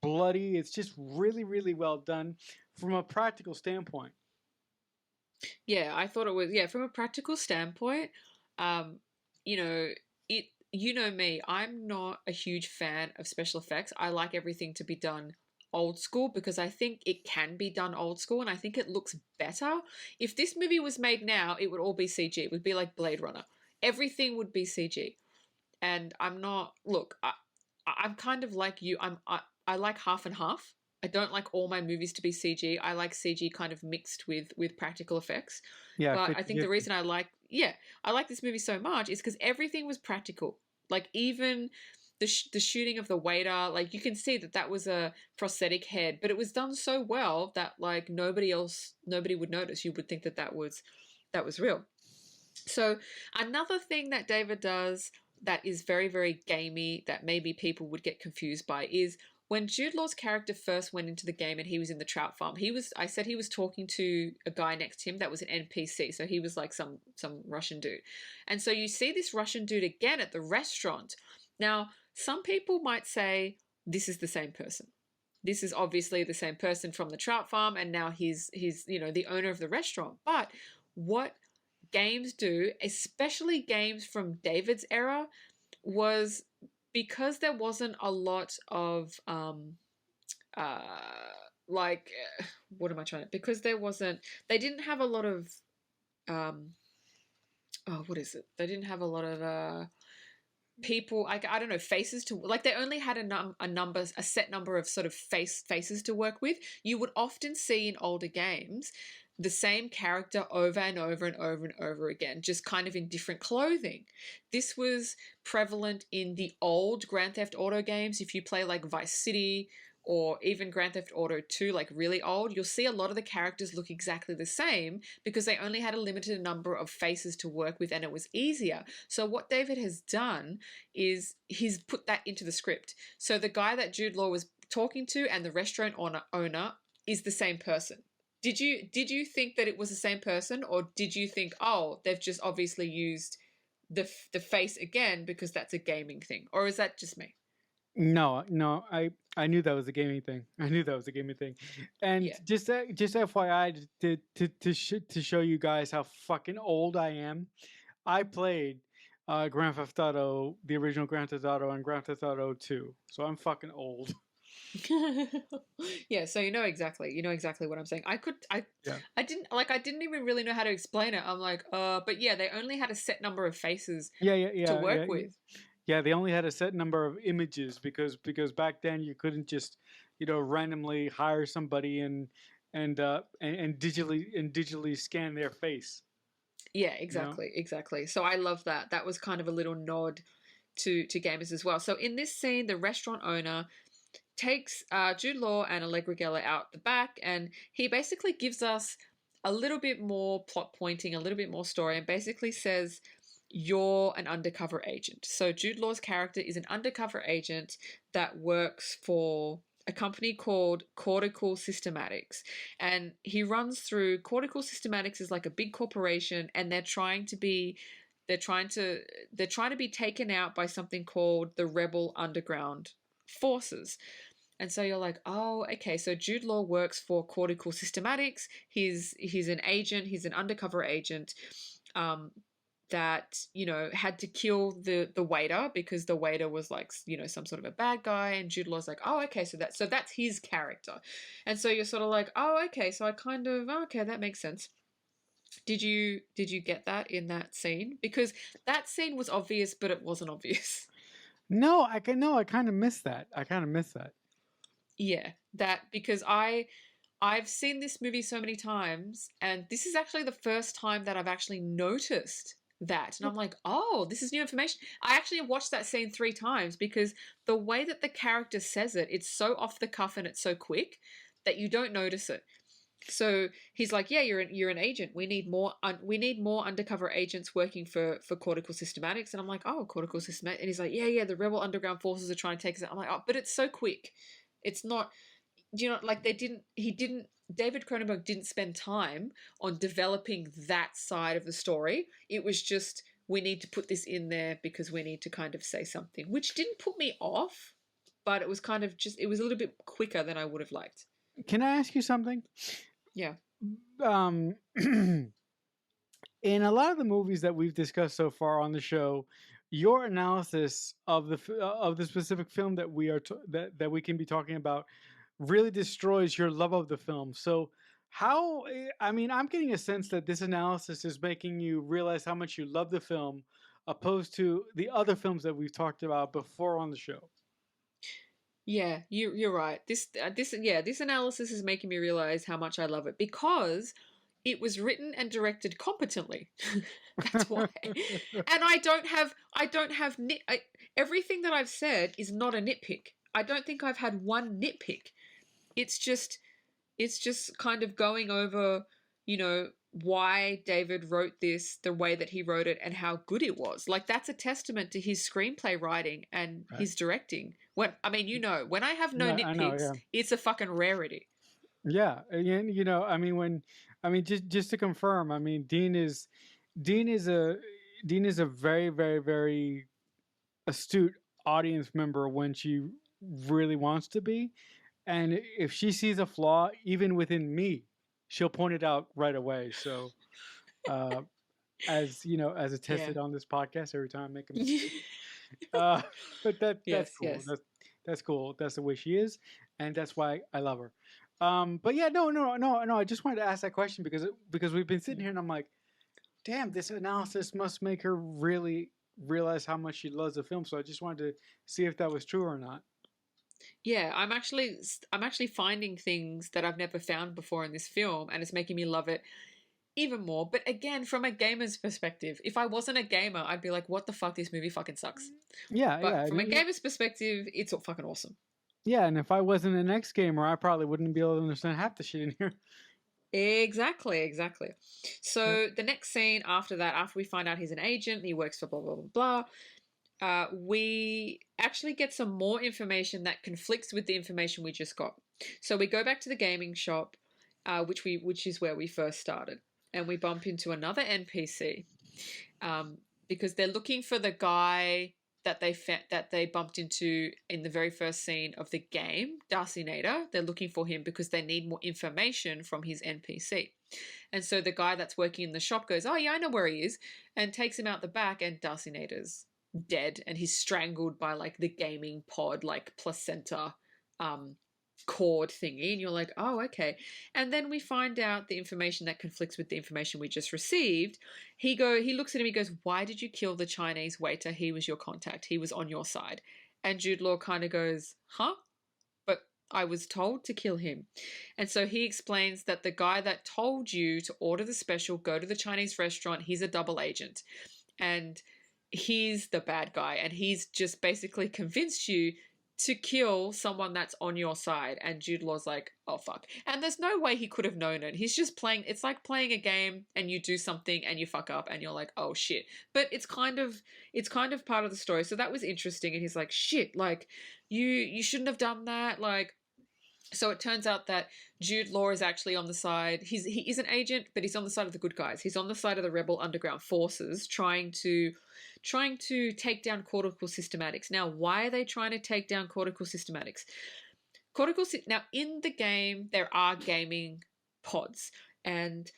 bloody. It's just really well done from a practical standpoint. Yeah, I thought it was, yeah, from a practical standpoint, um, you know, you know me, I'm not a huge fan of special effects. I like everything to be done old school, because I think it can be done old school and I think it looks better. If this movie was made now, it would all be CG. It would be like Blade Runner. Everything would be CG. And I'm not, look, I'm kind of like you. I like half and half. I don't like all my movies to be CG. I like CG kind of mixed with practical effects. Yeah, But I think the 50-50. reason I like this movie so much is because everything was practical. Like even the shooting of the waiter, like you can see that that was a prosthetic head, but it was done so well that like nobody would notice. You would think that that was real. So another thing that David does that is very, very gamey that maybe people would get confused by is when Jude Law's character first went into the game and he was in the trout farm, I said he was talking to a guy next to him that was an NPC. So he was like some Russian dude. And so you see this Russian dude again at the restaurant. Now, some people might say, this is the same person. This is obviously the same person from the trout farm, and now he's the owner of the restaurant. But what games do, especially games from David's era, was because there wasn't a lot of uh like what am I trying to, because they didn't have a lot of um what is it? They didn't have a lot of people, I don't know, faces to, like, they only had a set number of sort of faces to work with. You would often see in older games the same character over and over and over and over again, just kind of in different clothing. This was prevalent in the old Grand Theft Auto games. If you play like Vice City or even Grand Theft Auto 2, like really old, you'll see a lot of the characters look exactly the same because they only had a limited number of faces to work with and it was easier. So what David has done is he's put that into the script. So the guy that Jude Law was talking to and the restaurant owner is the same person. Did you think that it was the same person, or did you think, oh, they've just obviously used the face again because that's a gaming thing, or is that just me? No, no, I knew that was a gaming thing. I knew that was a gaming thing, and Yeah. just FYI to show you guys how fucking old I am. I played Grand Theft Auto, the original Grand Theft Auto, and Grand Theft Auto 2, so I'm fucking old. Yeah, so you know exactly what I'm saying. Yeah. I didn't even really know how to explain it. I'm like, but yeah, they only had a set number of faces Yeah, to work with. yeah. They only had a set number of images because back then you couldn't just randomly hire somebody and digitally scan their face. Yeah, You know. exactly. So I love that. That was kind of a little nod to gamers as well. So in this scene, the restaurant owner takes Jude Law and Allegra Geller out the back, and he basically gives us a little bit more plot pointing, a little bit more story, and basically says, you're an undercover agent. So Jude Law's character is an undercover agent that works for a company called Cortical Systematics. And he runs through Cortical Systematics is like a big corporation, and they're trying to be taken out by something called the Rebel Underground Forces. And so you're like, oh, okay. So Jude Law works for Cortical Systematics. He's an agent. He's an undercover agent that had to kill the waiter because the waiter was like some sort of a bad guy. And Jude Law's like, oh, okay. So that's his character. And so you're sort of like, oh, okay. So I kind of okay, that makes sense. Did you get that in that scene? Because that scene was obvious, but it wasn't obvious. No, I kind of missed that. I kind of missed that. Yeah, that because I've seen this movie so many times, and this is actually the first time that I've actually noticed that. And I'm like, oh, this is new information. I actually watched that scene 3 times because the way that the character says it, it's so off the cuff and it's so quick that you don't notice it. So he's like, yeah, you're an agent. We need more undercover agents working for Cortical Systematics. And I'm like, oh, Cortical Systematics. And he's like, yeah, the Rebel Underground Forces are trying to take us out. I'm like, oh, but it's so quick. It's not, like David Cronenberg didn't spend time on developing that side of the story. It was just, we need to put this in there because we need to kind of say something, which didn't put me off, but it was kind of just, it was a little bit quicker than I would have liked. Can I ask you something? Yeah. In a lot of the movies that we've discussed so far on the show, your analysis of the specific film that that we can be talking about really destroys your love of the film. So how, I mean, I'm getting a sense that this analysis is making you realize how much you love the film opposed to the other films that we've talked about before on the show. Yeah, you're right. This analysis is making me realize how much I love it because it was written and directed competently. That's why. And I don't have everything that I've said is not a nitpick. I don't think I've had one nitpick. It's just kind of going over, why David wrote this the way that he wrote it and how good it was. Like, that's a testament to his screenplay writing and his directing. When I have no nitpicks, it's a fucking rarity. Yeah, and I mean, just to confirm, I mean, Dean is a very, very, very astute audience member when she really wants to be. And if she sees a flaw, even within me, she'll point it out right away. So, uh, as you know, as Yeah. attested on this podcast, every time I make a mistake. Uh, but that's Yes, cool. yes. That's cool. That's the way she is, and that's why I love her. But yeah, no. I just wanted to ask that question because we've been sitting Mm. here and I'm like, damn, this analysis must make her really realize how much she loves the film. So I just wanted to see if that was true or not. Yeah, I'm actually finding things that I've never found before in this film, and it's making me love it even more. But again, from a gamer's perspective, if I wasn't a gamer, I'd be like, "What the fuck? This movie fucking sucks." Yeah, But yeah, from a gamer's perspective, it's all fucking awesome. yeah. And if I wasn't an ex gamer, I probably wouldn't be able to understand half the shit in here. Exactly, exactly. Yep. So the next scene after that, after we find out he's an agent, he works for blah blah blah blah, we actually get some more information that conflicts with the information we just got. So we go back to the gaming shop, which is where we first started, and we bump into another NPC, um, because they're looking for the guy that they bumped into in the very first scene of the game, Darcy Nader. They're looking for him because they need more information from his NPC. And so the guy that's working in the shop goes, "Oh yeah, I know where he is," and takes him out the back, and Darcy Nader's dead, and he's strangled by like the gaming pod, like placenta, um, cord thingy, and you're like, "Oh, okay." And then we find out the information that conflicts with the information we just received. He looks at him, he goes, "Why did you kill the Chinese waiter? He was your contact. He was on your side." And Jude Law kind of goes, "Huh? But I was told to kill him." And so he explains that the guy that told you to order the special, go to the Chinese restaurant, he's a double agent. And he's the bad guy. And he's just basically convinced you to kill someone that's on your side. And Jude Law's like, "Oh, fuck." And there's no way he could have known it. He's just playing. It's like playing a game and you do something and you fuck up and you're like, "Oh, shit." But it's kind of part of the story. So that was interesting. And he's like, "Shit, like, you shouldn't have done that." Like, so it turns out that Jude Law is actually on the side. He is an agent, but he's on the side of the good guys. He's on the side of the rebel underground forces, trying to take down cortical systematics. Now, why are they trying to take down cortical systematics? Now in the game there are gaming pods, and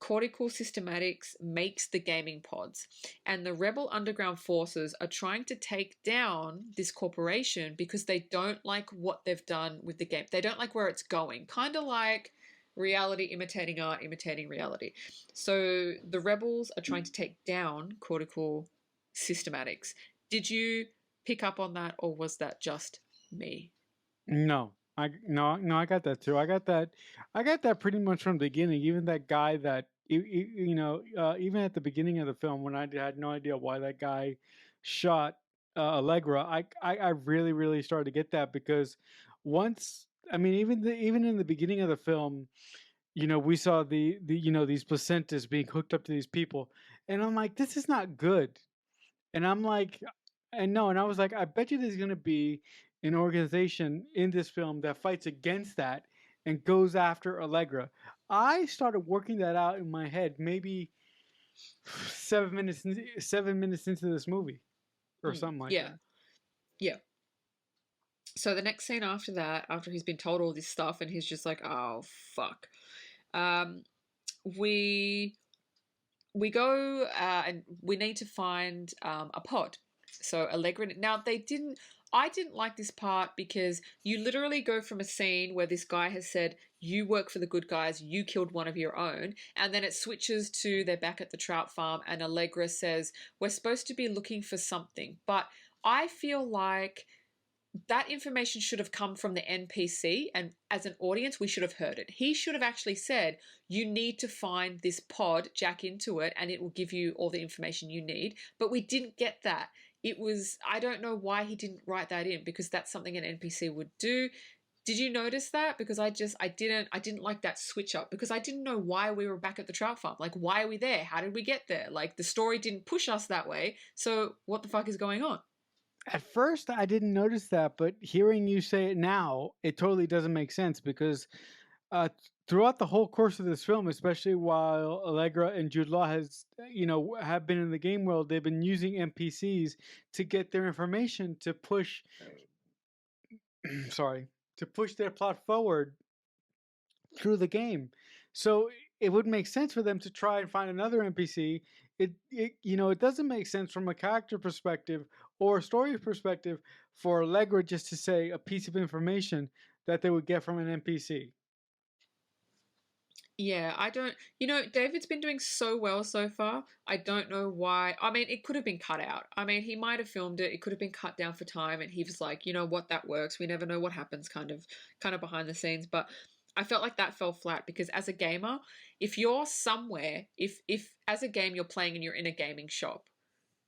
cortical systematics makes the gaming pods, and the rebel underground forces are trying to take down this corporation because they don't like what they've done with the game. They don't like where it's going, kind of like reality imitating art imitating reality. So the rebels are trying to take down cortical systematics. Did you pick up on that, or was that just me? No, no, I got that too. I got that pretty much from the beginning. Even that guy that even at the beginning of the film when I had no idea why that guy shot Allegra, I really really started to get that because once I mean even in the beginning of the film, we saw the these placentas being hooked up to these people, and I'm like, this is not good. And I'm like, and no, and I was like, I bet you there's going to be an organization in this film that fights against that and goes after Allegra. I started working that out in my head, maybe 7 minutes into this movie or something like Yeah, that. yeah. So the next scene after that, after he's been told all this stuff, and he's just like, "Oh fuck," um, we we go and we need to find a pod. So Allegra. Now they didn't. I didn't like this part because you literally go from a scene where this guy has said, "You work for the good guys. You killed one of your own," and then it switches to they're back at the trout farm, and Allegra says, "We're supposed to be looking for something," but I feel like that information should have come from the NPC, and as an audience, we should have heard it. He should have actually said, "You need to find this pod, jack into it, and it will give you all the information you need." But we didn't get that. I don't know why he didn't write that in, because that's something an NPC would do. Did you notice that? Because I didn't like that switch up, because I didn't know why we were back at the trout farm. Like, why are we there? How did we get there? Like, the story didn't push us that way. So what the fuck is going on? At first, I didn't notice that, but hearing you say it now, it totally doesn't make sense because throughout the whole course of this film, especially while Allegra and Jude Law have been in the game world, they've been using NPCs to get their information to push sorry, to push their plot forward through the game. So it would make sense for them to try and find another NPC. It doesn't make sense from a character perspective or a story perspective for Allegra just to say a piece of information that they would get from an NPC. Yeah, I don't, David's been doing so well so far. I don't know why. I mean, it could have been cut out. I mean, he might have filmed it. It could have been cut down for time, and he was like, you know what, that works. We never know what happens, kind of behind the scenes. But I felt like that fell flat because as a gamer, if you're somewhere, if as a game you're playing and you're in a gaming shop,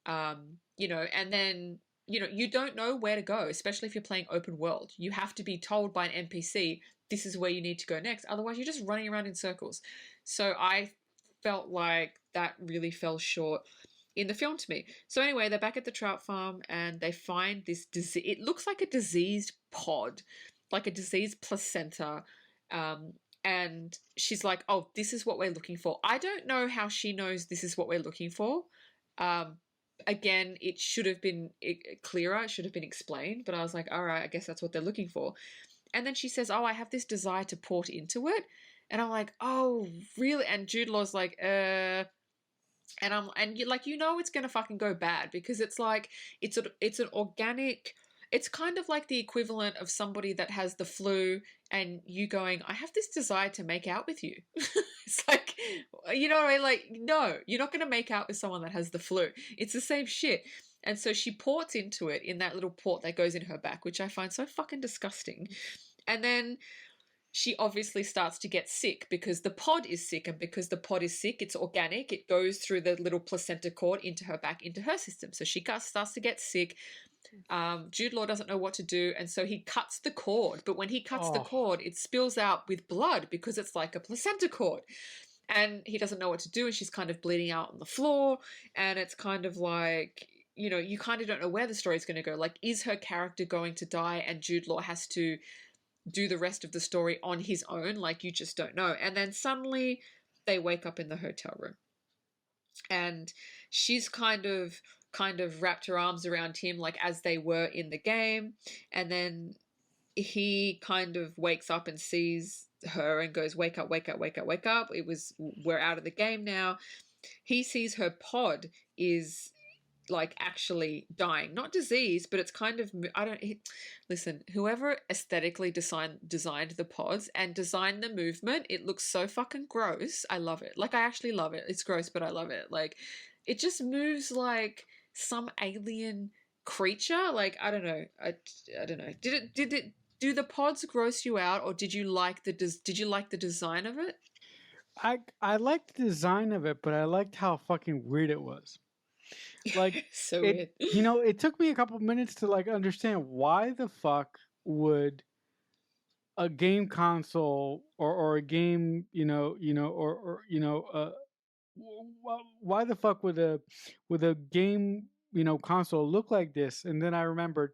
and then you don't know where to go, especially if you're playing open world. You have to be told by an NPC this is where you need to go next. Otherwise, you're just running around in circles. So I felt like that really fell short in the film to me. So anyway, they're back at the trout farm and they find this disease. It looks like a diseased pod, like a diseased placenta. And she's like, oh, this is what we're looking for. I don't know how she knows this is what we're looking for. Again, it should have been clearer. It should have been explained. But I was like, all right, I guess that's what they're looking for. And then she says, oh, I have this desire to port into it. And I'm like, oh, really? And Jude Law's like, and you're like, it's gonna fucking go bad because it's like it's an organic. It's kind of like the equivalent of somebody that has the flu and you going, I have this desire to make out with you. It's like, you know what I mean? Like, no, you're not going to make out with someone that has the flu. It's the same shit. And so she ports into it in that little port that goes in her back, which I find so fucking disgusting. And then she obviously starts to get sick because the pod is sick. And because the pod is sick, it's organic. It goes through the little placenta cord into her back, into her system. So she starts to get sick. Jude Law doesn't know what to do, and so he cuts the cord. But when he cuts the cord, it spills out with blood because it's like a placenta cord. And he doesn't know what to do, and she's kind of bleeding out on the floor. And it's kind of like, you kind of don't know where the story's going to go. Like, is her character going to die and Jude Law has to do the rest of the story on his own? Like, you just don't know. And then suddenly they wake up in the hotel room. And she's kind of wrapped her arms around him like as they were in the game. And then he kind of wakes up and sees her and goes, wake up, wake up, wake up, wake up. We're out of the game now. He sees her pod is like actually dying, not disease, but it's kind of, listen, whoever aesthetically designed the pods and designed the movement, it looks so fucking gross. I love it. Like, I actually love it. It's gross, but I love it. Like, it just moves like some alien creature. Like, I don't know. I don't know. Do the pods gross you out, or did you like the design of it? I liked the design of it, but I liked how fucking weird it was. Like, so it, weird. It took me a couple minutes to like understand why the fuck would a game console or a game, why the fuck would a game, console look like this? And then I remembered,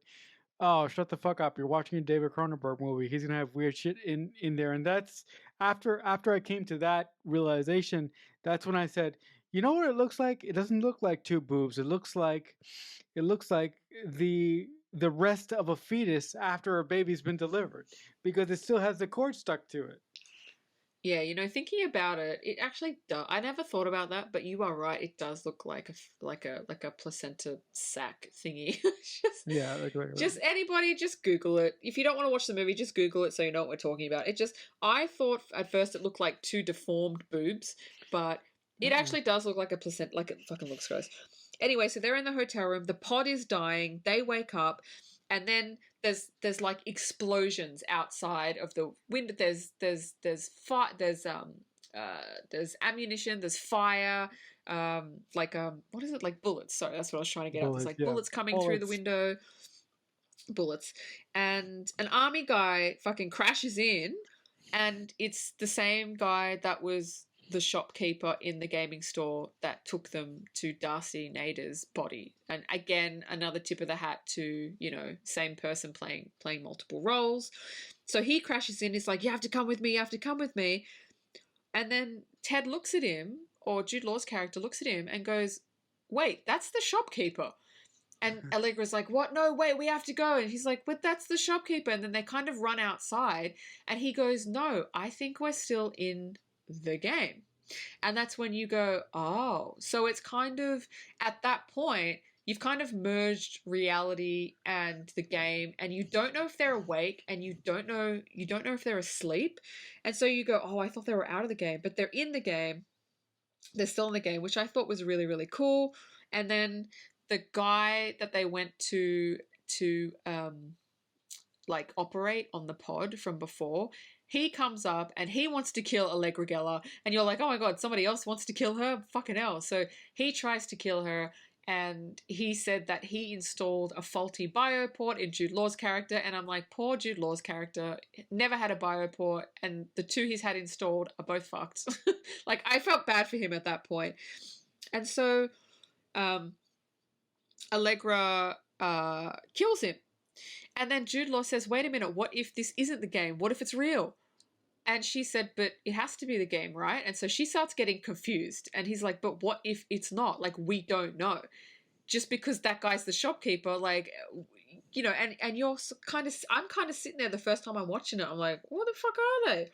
oh, shut the fuck up! You're watching a David Cronenberg movie. He's gonna have weird shit in there, and that's after I came to that realization. That's when I said, you know what it looks like? It doesn't look like two boobs. It looks like the rest of a fetus after a baby's been delivered because it still has the cord stuck to it. Yeah, thinking about it, it actually does. I never thought about that, but you are right. It does look like a placenta sac thingy. Yeah, just anybody, just Google it. If you don't want to watch the movie, just Google it so you know what we're talking about. I thought at first it looked like two deformed boobs, but it actually does look like a placenta. Like, it fucking looks gross. Anyway, so they're in the hotel room. The pod is dying. They wake up, and then there's like explosions outside of the window. There's ammunition. There's fire. What is it, like bullets? Sorry, that's what I was trying to get at. There's like bullets coming through the window. Bullets, and an army guy fucking crashes in, and it's the same guy that was the shopkeeper in the gaming store that took them to Darcy Nader's body. And again, another tip of the hat to, same person playing multiple roles. So he crashes in, he's like, you have to come with me, you have to come with me. And then Ted looks at him, or Jude Law's character looks at him and goes, wait, that's the shopkeeper. And Allegra's like, what? No, wait, we have to go. And he's like, but that's the shopkeeper. And then they kind of run outside. And he goes, no, I think we're still in the game. And that's when you go, oh. So it's kind of, at that point, you've kind of merged reality and the game, and you don't know if they're awake, and you don't know if they're asleep. And so you go, oh, I thought they were out of the game, but they're in the game. They're still in the game, which I thought was really, really cool. And then the guy that they went to like operate on the pod from before, he comes up and he wants to kill Allegra Geller, and you're like, oh my god, somebody else wants to kill her? Fucking hell. So he tries to kill her, and he said that he installed a faulty bioport in Jude Law's character, and I'm like, poor Jude Law's character never had a bioport, and the two he's had installed are both fucked. Like, I felt bad for him at that point. And so Allegra kills him. And then Jude Law says, wait a minute, what if this isn't the game? What if it's real? And she said, but it has to be the game, right? And so she starts getting confused. And he's like, but what if it's not? Like, we don't know. Just because that guy's the shopkeeper, like, you know, and you're kind of, I'm kind of sitting there the first time I'm watching it. I'm like, what the fuck are they?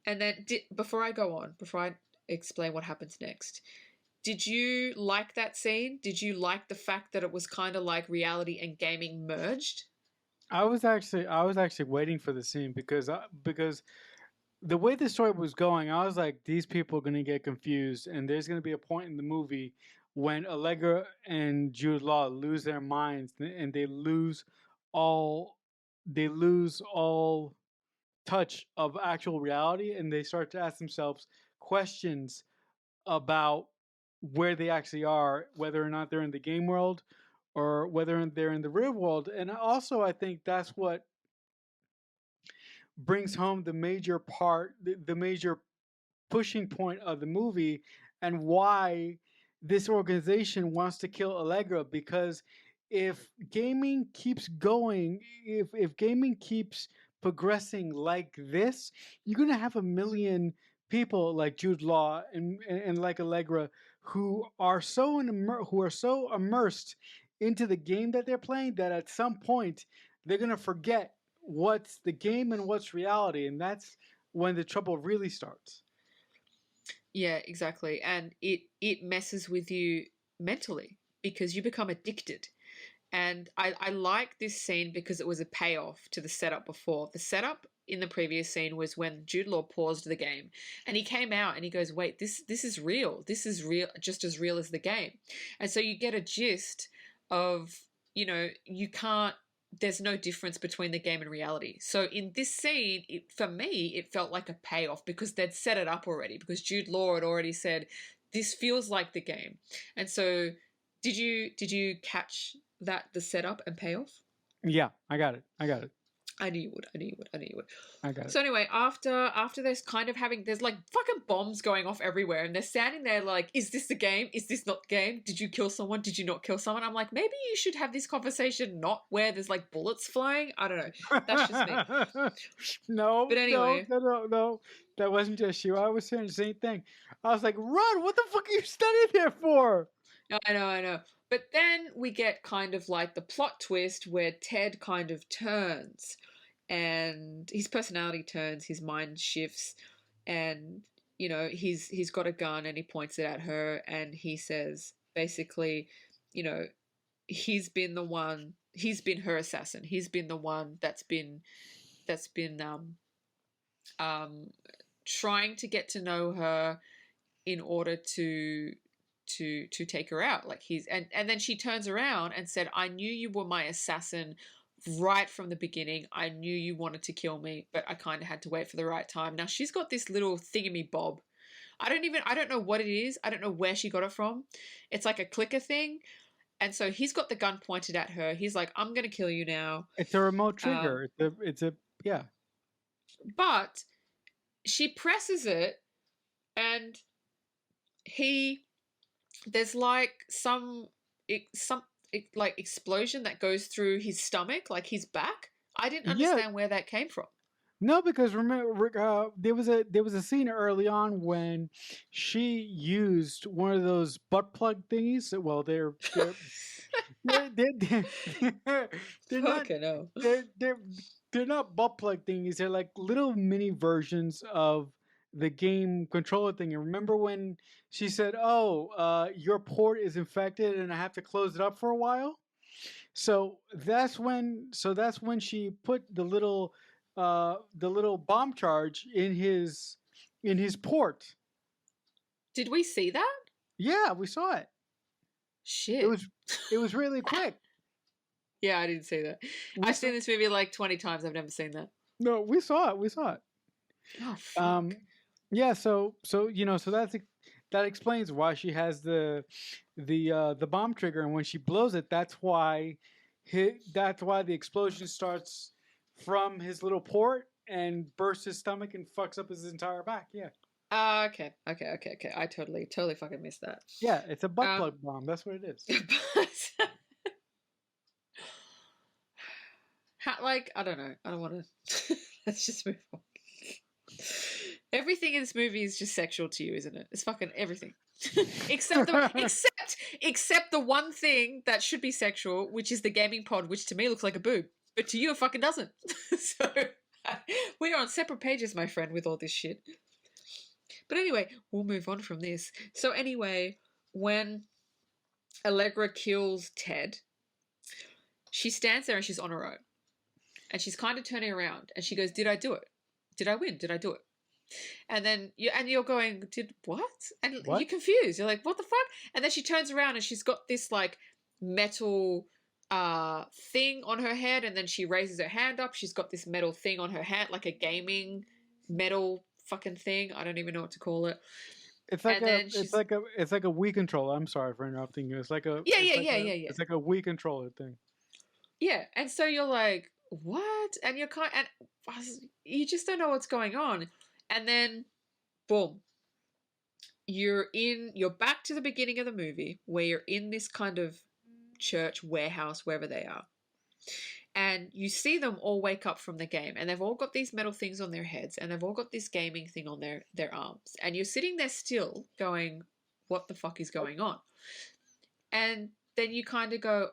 And then before I go on, before I explain what happens next, did you like that scene? Did you like the fact that it was kind of like reality and gaming merged? I was actually waiting for the scene because the way the story was going, I was like, these people are going to get confused, and there's going to be a point in the movie when Allegra and Jude Law lose their minds, and all they lose all touch of actual reality, and they start to ask themselves questions about where they actually are, whether or not they're in the game world or whether they're in the real world. And also, I think that's what brings home the major pushing point of the movie, and why this organization wants to kill Allegra. Because if gaming keeps going, if gaming keeps progressing like this, you're gonna have a million people like Jude Law and like Allegra who are so immersed into the game that they're playing that at some point they're gonna forget what's the game and what's reality, and that's when the trouble really starts. Yeah, exactly. And it messes with you mentally because you become addicted. And I like this scene because it was a payoff to the setup before. The setup in the previous scene was when Jude Law paused the game and he came out and he goes, wait, this is real. This is real, just as real as the game. And so you get a gist of, you know, you can't, there's no difference between the game and reality. So in this scene, for me, it felt like a payoff because they'd set it up already, because Jude Law had already said, this feels like the game. And so did you catch that, the setup and payoff? Yeah, I got it. I got it. I knew you would. I knew you would. I knew you would. I got it. So anyway, after there's kind of there's like fucking bombs going off everywhere, and they're standing there like, is this the game? Is this not the game? Did you kill someone? Did you not kill someone? I'm like, maybe you should have this conversation not where there's like bullets flying. I don't know. That's just me. No, But anyway, no. That wasn't just you. I was saying the same thing. I was like, run! What the fuck are you standing there for? I know. But then we get kind of like the plot twist where Ted kind of turns and his personality turns, his mind shifts, and you know, he's got a gun and he points it at her and he says basically, you know, he's been her assassin. He's been the one that's been um trying to get to know her in order to take her out. Like and then she turns around and said, I knew you were my assassin right from the beginning. I knew you wanted to kill me, but I kind of had to wait for the right time. Now she's got this little thingamy bob. I don't know what it is. I don't know where she got it from. It's like a clicker thing. And so he's got the gun pointed at her. He's like, I'm going to kill you now. It's a remote trigger. Yeah. But she presses it and there's like some like explosion that goes through his stomach, like his back. I didn't Yeah, understand where that came from. No, because remember, there was a scene early on when she used one of those butt plug thingies. Well, they're they're not Fucking hell. they're they're they're not butt plug thingies. They're like little mini versions of the game controller thing. And remember when she said, "Oh, your port is infected, and I have to close it up for a while." That's when she put the little bomb charge in his port. Did we see that? Yeah, we saw it. It Shit. was it was really quick. Yeah, I didn't see that. We I've saw seen this movie like 20 times. I've never seen that. No, we saw it. We saw it. Oh, fuck. Um yeah, so that explains why she has the bomb trigger, and when she blows it, that's why the explosion starts from his little port and bursts his stomach and fucks up his entire back. Yeah. Okay. I totally fucking missed that. Yeah, it's a butt Um, plug bomb. That's what it is. like, I don't know. I don't want to. Let's just move on. Everything in this movie is just sexual to you, isn't it? It's fucking everything. except the one thing that should be sexual, which is the gaming pod, which to me looks like a boob, but to you it fucking doesn't. So we are on separate pages, my friend, with all this shit. But anyway, we'll move on from this. So anyway, when Allegra kills Ted, she stands there and she's on her own. And she's kind of turning around and she goes, "Did I do it? Did I win? Did I do it?" And then you're going, "Did what?" And What? you're confused. You're like, "What the fuck?" And then she turns around and she's got this like metal thing on her head, and then she raises her hand up. She's got this metal thing on her hand, like a gaming metal fucking thing. I don't even know what to call it. It's like And then it's like a Wii controller. I'm sorry for interrupting you. It's like a yeah. It's like a Wii controller thing. Yeah, and so you're like, "What?" And you're kind and you just don't know what's going on. And then boom, you're back to the beginning of the movie where you're in this kind of church warehouse, wherever they are. And you see them all wake up from the game, and they've all got these metal things on their heads, and they've all got this gaming thing on their arms. And you're sitting there still going, "What the fuck is going on?" And then you kind of go,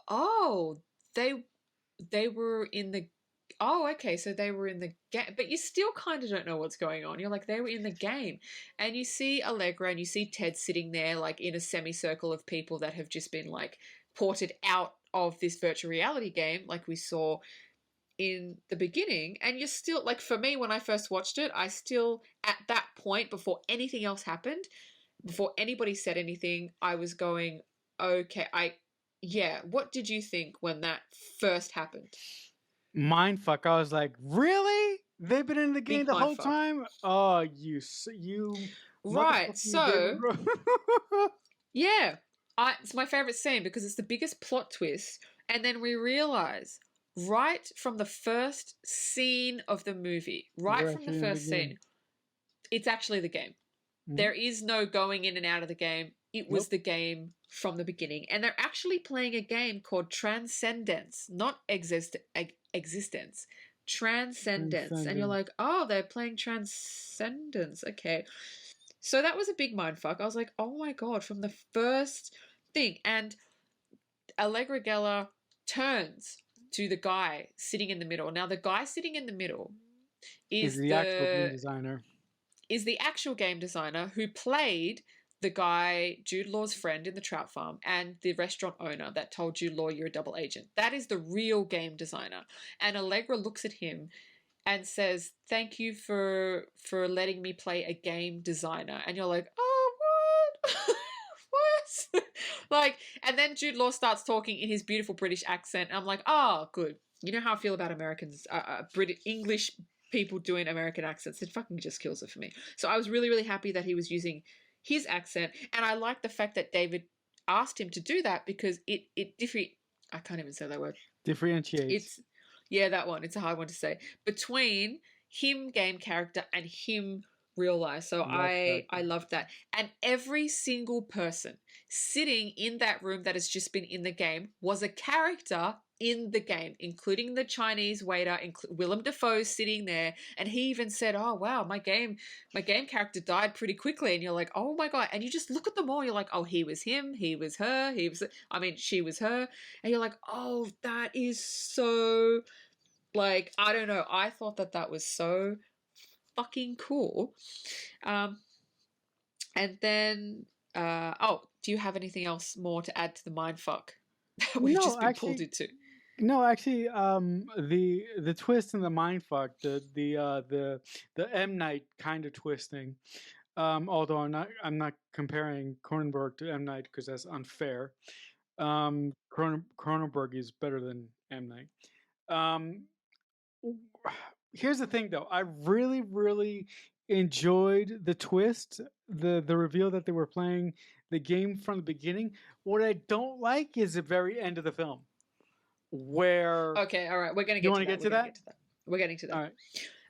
"Oh, they were in the oh, okay, so they were in the game," but you still kind of don't know what's going on. You're like, they were in the game. And you see Allegra and you see Ted sitting there like in a semicircle of people that have just been like ported out of this virtual reality game like we saw in the beginning. And you're still like, for me, when I first watched it, I still, at that point, before anything else happened, before anybody said anything, I was going, okay, yeah, what did you think when that first happened? Mind fuck. I was like, really? They've been in the game Big the whole mindfuck. time? Oh, you Right, motherfucking so, David Bro. yeah, it's my favorite scene because it's the biggest plot twist. And then we realize right from the first scene of the movie, right They're from the actually in the first game. scene, it's actually the game. Mhm. There is no going in and out of the game. It was Nope. the game from the beginning. And they're actually playing a game called Transcendence, not Existence. Transcendence. And you're Transcendence. like, "Oh, they're playing Transcendence. Okay." So that was a big mindfuck. I was like, "Oh my God," from the first thing. And Allegra Geller turns to the guy sitting in the middle. Now, the guy sitting in the middle Is is the actual game designer. the actual game designer who played the guy, Jude Law's friend in the trout farm, and the restaurant owner that told Jude Law, "You're a double agent." That is the real game designer. And Allegra looks at him and says, "Thank you for letting me play a game designer." And you're like, "Oh, what?" What? Like, and then Jude Law starts talking in his beautiful British accent. And I'm like, "Oh, good." You know how I feel about Americans, British English people doing American accents. It fucking just kills it for me. So I was really, really happy that he was using his accent, and I like the fact that David asked him to do that because it I can't even say that word. Differentiates. It's that one. It's a hard one to say, between him game character and him real life. So I loved that. And every single person sitting in that room that has just been in the game was a character in the game, including the Chinese waiter, Willem Dafoe sitting there, and he even said, "Oh wow, my game character died pretty quickly," and you're like, "Oh my god!" And you just look at them all, you're like, "Oh, he was him, he was her, she was her," and you're like, "Oh, that is so." Like, I don't know. I thought that was so fucking cool. And then, do you have anything else more to add to the mindfuck that we've No, just been pulled actually, into? no, actually, the twist and the mindfuck, the M Night kind of twisting. Although I'm not comparing Cronenberg to M Night because that's unfair. Cronenberg is better than M Night. Um, Here's the thing, though. I really, really enjoyed the twist, the reveal that they were playing the game from the beginning. What I don't like is the very end of the film, where Okay, all right. We're going to you get want to to that. get We're to going to that. get to that. We're getting to All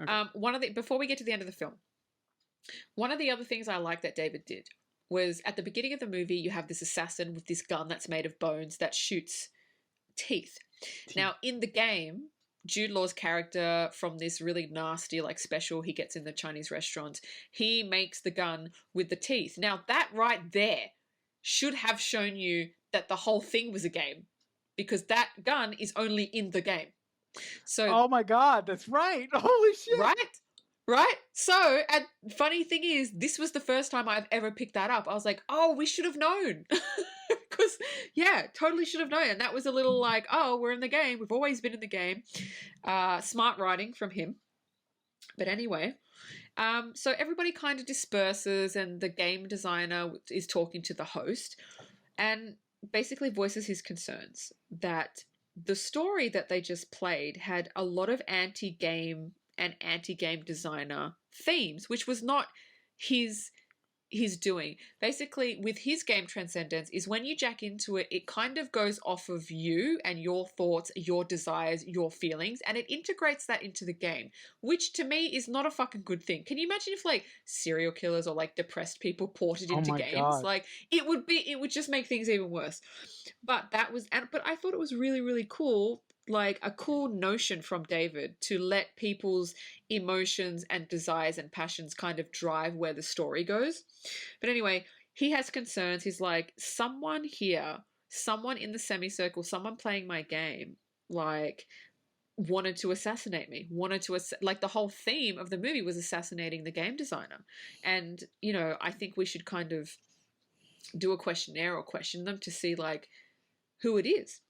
that. right. Okay. Before we get to the end of the film, one of the other things I like that David did was at the beginning of the movie, you have this assassin with this gun that's made of bones that shoots teeth. Now, in the game, Jude Law's character from this really nasty, like, special he gets in the Chinese restaurant, he makes the gun with the teeth. Now, that right there should have shown you that the whole thing was a game, because that gun is only in the game. So, Oh my God, that's right. Holy shit. right? Right? So, and funny thing is, this was the first time I've ever picked that up. I was like, oh, we should have known. Because, yeah, totally should have known. And that was a little like, oh, we're in the game. We've always been in the game. Smart writing from him. But anyway, so everybody kind of disperses, and the game designer is talking to the host and basically voices his concerns that the story that they just played had a lot of anti-game and anti-game designer themes, which was not his doing. Basically, with his game Transcendence, is when you jack into it, it kind of goes off of you and your thoughts, your desires, your feelings, and it integrates that into the game, which to me is not a fucking good thing. Can you imagine if, like, serial killers or, like, depressed people ported Oh into my games? God. Like, it would just make things even worse. But I thought it was really, really cool, like a cool notion from David to let people's emotions and desires and passions kind of drive where the story goes. But anyway, he has concerns. He's like, someone here, someone in the semicircle, someone playing my game, like, wanted to assassinate me, like, the whole theme of the movie was assassinating the game designer. And, I think we should kind of do a questionnaire or question them to see, like, who it is.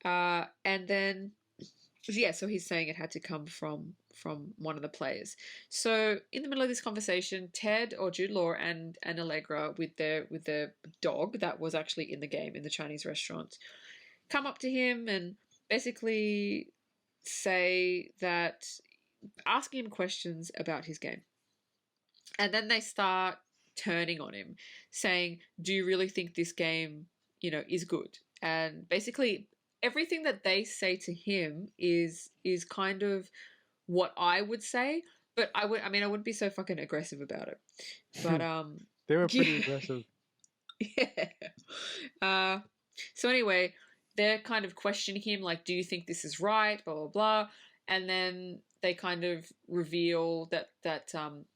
And then, yeah, so he's saying it had to come from one of the players. So in the middle of this conversation, Ted or Jude Law and Allegra with their dog that was actually in the game in the Chinese restaurant come up to him and basically say that, asking him questions about his game. And then they start turning on him, saying, do you really think this game, is good? And basically everything that they say to him is kind of what I would say, but I wouldn't be so fucking aggressive about it. But They were pretty yeah. aggressive. Yeah. So anyway, they're kind of questioning him, like, do you think this is right? Blah blah blah. And then they kind of reveal that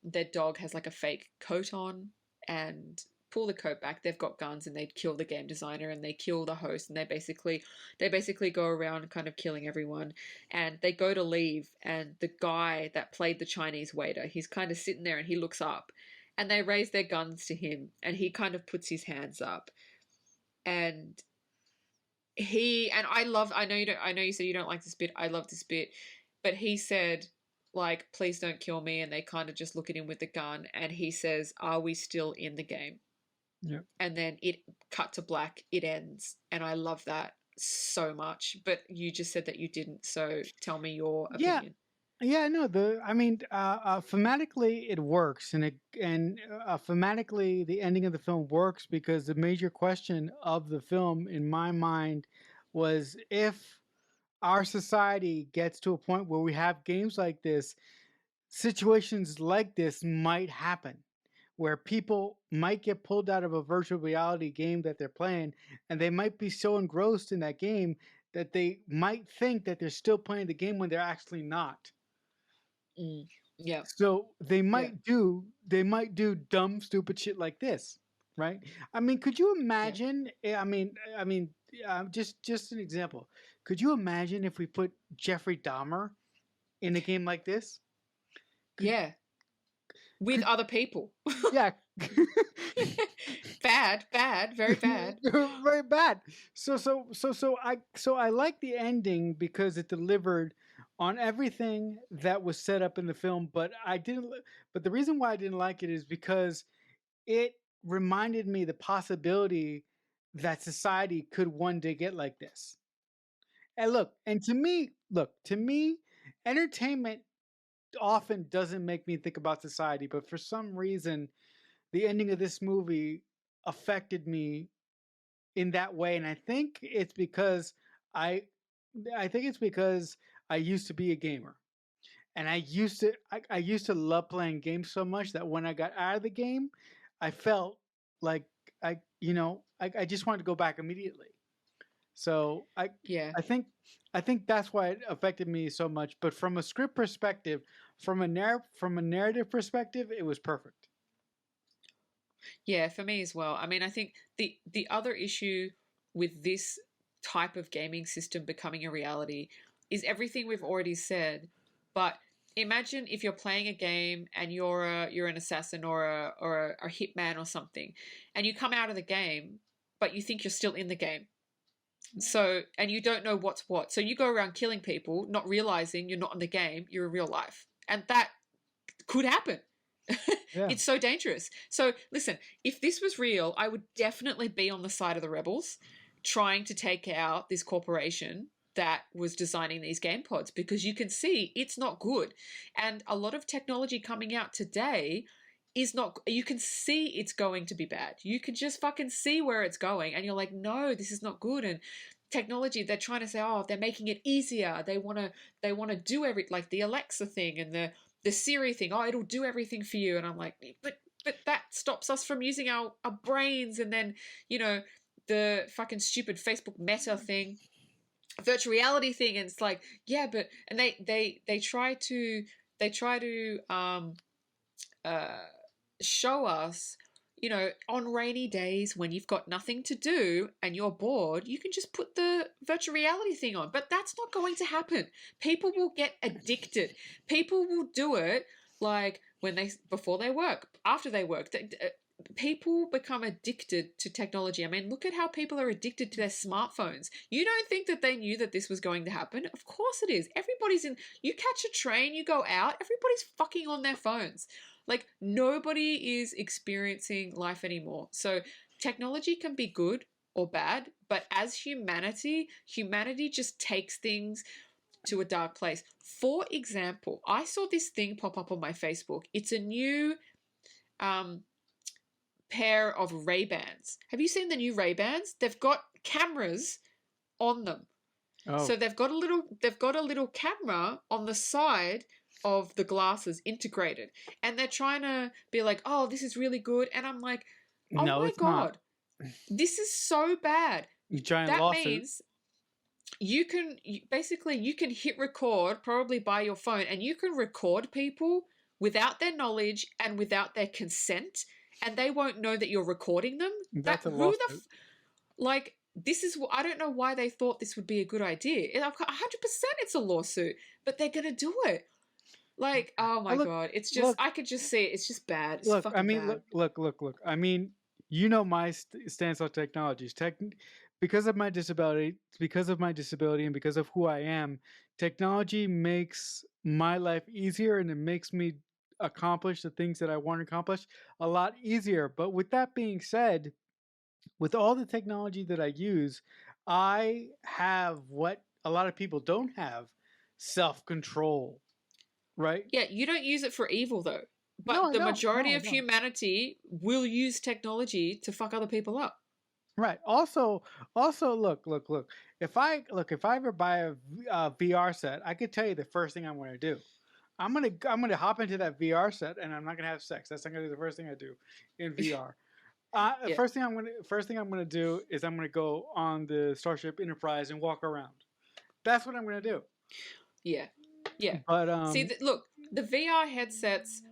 their dog has, like, a fake coat on, and pull the coat back. They've got guns, and they kill the game designer, and they kill the host, and they basically go around kind of killing everyone. And they go to leave, and the guy that played the Chinese waiter, he's kind of sitting there, and he looks up, and they raise their guns to him, and he kind of puts his hands up, and I know you said you don't like this bit. I love this bit. But he said, like, please don't kill me, and they kind of just look at him with the gun, and he says, are we still in the game? Yeah. And then it cut to black, it ends, and I love that so much. But you just said that you didn't, so tell me your Yeah. opinion. Yeah, no, thematically it works, and thematically the ending of the film works because the major question of the film, in my mind, was if our society gets to a point where we have games like this, situations like this might happen, where people might get pulled out of a virtual reality game that they're playing, and they might be so engrossed in that game that they might think that they're still playing the game when they're actually not. Mm. Yeah. So Yeah. they might do dumb, stupid shit like this, right? I mean, could you Yeah. imagine? Just an example. Could you imagine if we put Jeffrey Dahmer in a game like this? Could Yeah. With could other people. yeah. Bad, bad, very bad. Very bad. So I like the ending because it delivered on everything that was set up in the film, but I didn't. But the reason why I didn't like it is because it reminded me the possibility that society could one day get like this. And to me, entertainment often doesn't make me think about society, but for some reason, the ending of this movie affected me in that way, and I I think it's because I used to be a gamer, and I used to love playing games so much that when I got out of the game, I felt like I just wanted to go back immediately. So Yeah. I think I think that's why it affected me so much. But from a script perspective, from a narrative perspective, it was perfect. Yeah, for me as well. I mean, I think the other issue with this type of gaming system becoming a reality is everything we've already said. But imagine if you're playing a game and you're an assassin or a hitman or something, and you come out of the game, but you think you're still in the game. So, and you don't know what's what. So you go around killing people, not realizing you're not in the game, you're in real life. And that could happen. Yeah. It's so dangerous. So, listen, if this was real, I would definitely be on the side of the rebels trying to take out this corporation that was designing these game pods because you can see it's not good. And a lot of technology coming out today is not, you can see it's going to be bad. You can just fucking see where it's going. And you're like, no, this is not good. And technology, they're trying to say, oh, they're making it easier. They want to do like the Alexa thing and the Siri thing. Oh, it'll do everything for you. And I'm like, but that stops us from using our brains. And then, you know, the fucking stupid Facebook Meta thing, virtual reality thing. And it's like, yeah, but and they try to uh show us, on rainy days when you've got nothing to do and you're bored, you can just put the virtual reality thing on. But that's not going to happen. People will get addicted. People will do it like before they work, after they work. People become addicted to technology. I mean, look at how people are addicted to their smartphones. You don't think that they knew that this was going to happen? Of course it is. You catch a train, you go out, everybody's fucking on their phones. Like, nobody is experiencing life anymore. So, technology can be good or bad, but as humanity just takes things to a dark place. For example, I saw this thing pop up on my Facebook. It's a new um, pair of Ray-Bans. Have you seen the new Ray-Bans? They've got cameras on them. So Oh they've got a little camera on the side of the glasses integrated, and they're trying to be like, "Oh, this is really good." And I'm like, "Oh no, my it's not. god, this is so bad." You giant That lawsuit. means basically you can hit record probably by your phone, and you can record people without their knowledge and without their consent, and they won't know that you're recording them. That That's a who the lawsuit. like this is I don't know why they thought this would be a good idea. 100% it's a lawsuit, but they're gonna do it. Like, oh Oh, my god, it's just look, I could just see it. It's just bad. It's look. I fucking mean, bad. look. I mean, you know my stance on technologies. Because of my disability, and because of who I am, technology makes my life easier, and it makes me accomplish the things that I want to accomplish a lot easier. But with that being said, with all the technology that I use, I have what a lot of people don't have: self control. Right? Yeah, you don't use it for evil though. No, But I the don't. No, majority I of don't. humanity will use technology to fuck other people up. Right. Also, look. If I ever buy a VR set, I could tell you the first thing I'm going to do. I'm gonna hop into that VR set, and I'm not gonna have sex. That's not gonna be the first thing I do in VR. Yeah. First thing I'm gonna do is I'm gonna go on the Starship Enterprise and walk around. That's what I'm gonna do. Yeah. Yeah. But See, look, the VR headsets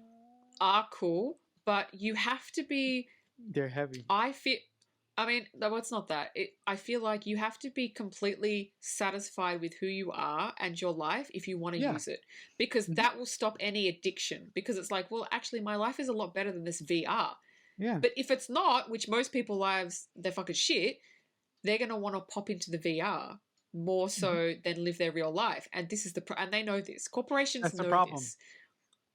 are cool, but you have to be. they're heavy. I feel. I mean, no, it's not that. I feel like you have to be completely satisfied with who you are and your life if you want to Yeah. use it, because that will stop any addiction. Because it's like, well, actually, my life is a lot better than this VR. Yeah. But if it's not, which most people lives they're fucking shit, they're gonna want to pop into the VR more so than live their real life. And this is and they know this. Corporations That's the know problem. this.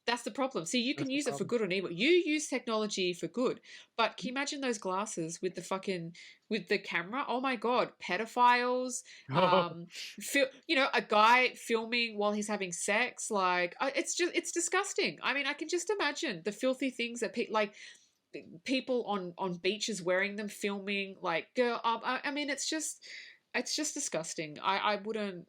That's the problem. See, you can That's the use it for problem. good or evil. You use technology for good, but can you imagine those glasses with the fucking with the camera? Oh my god, pedophiles. Oh, A guy filming while he's having sex. Like, it's disgusting. I mean, I can just imagine the filthy things that people on beaches wearing them, filming like girl. I mean, it's just disgusting. I wouldn't.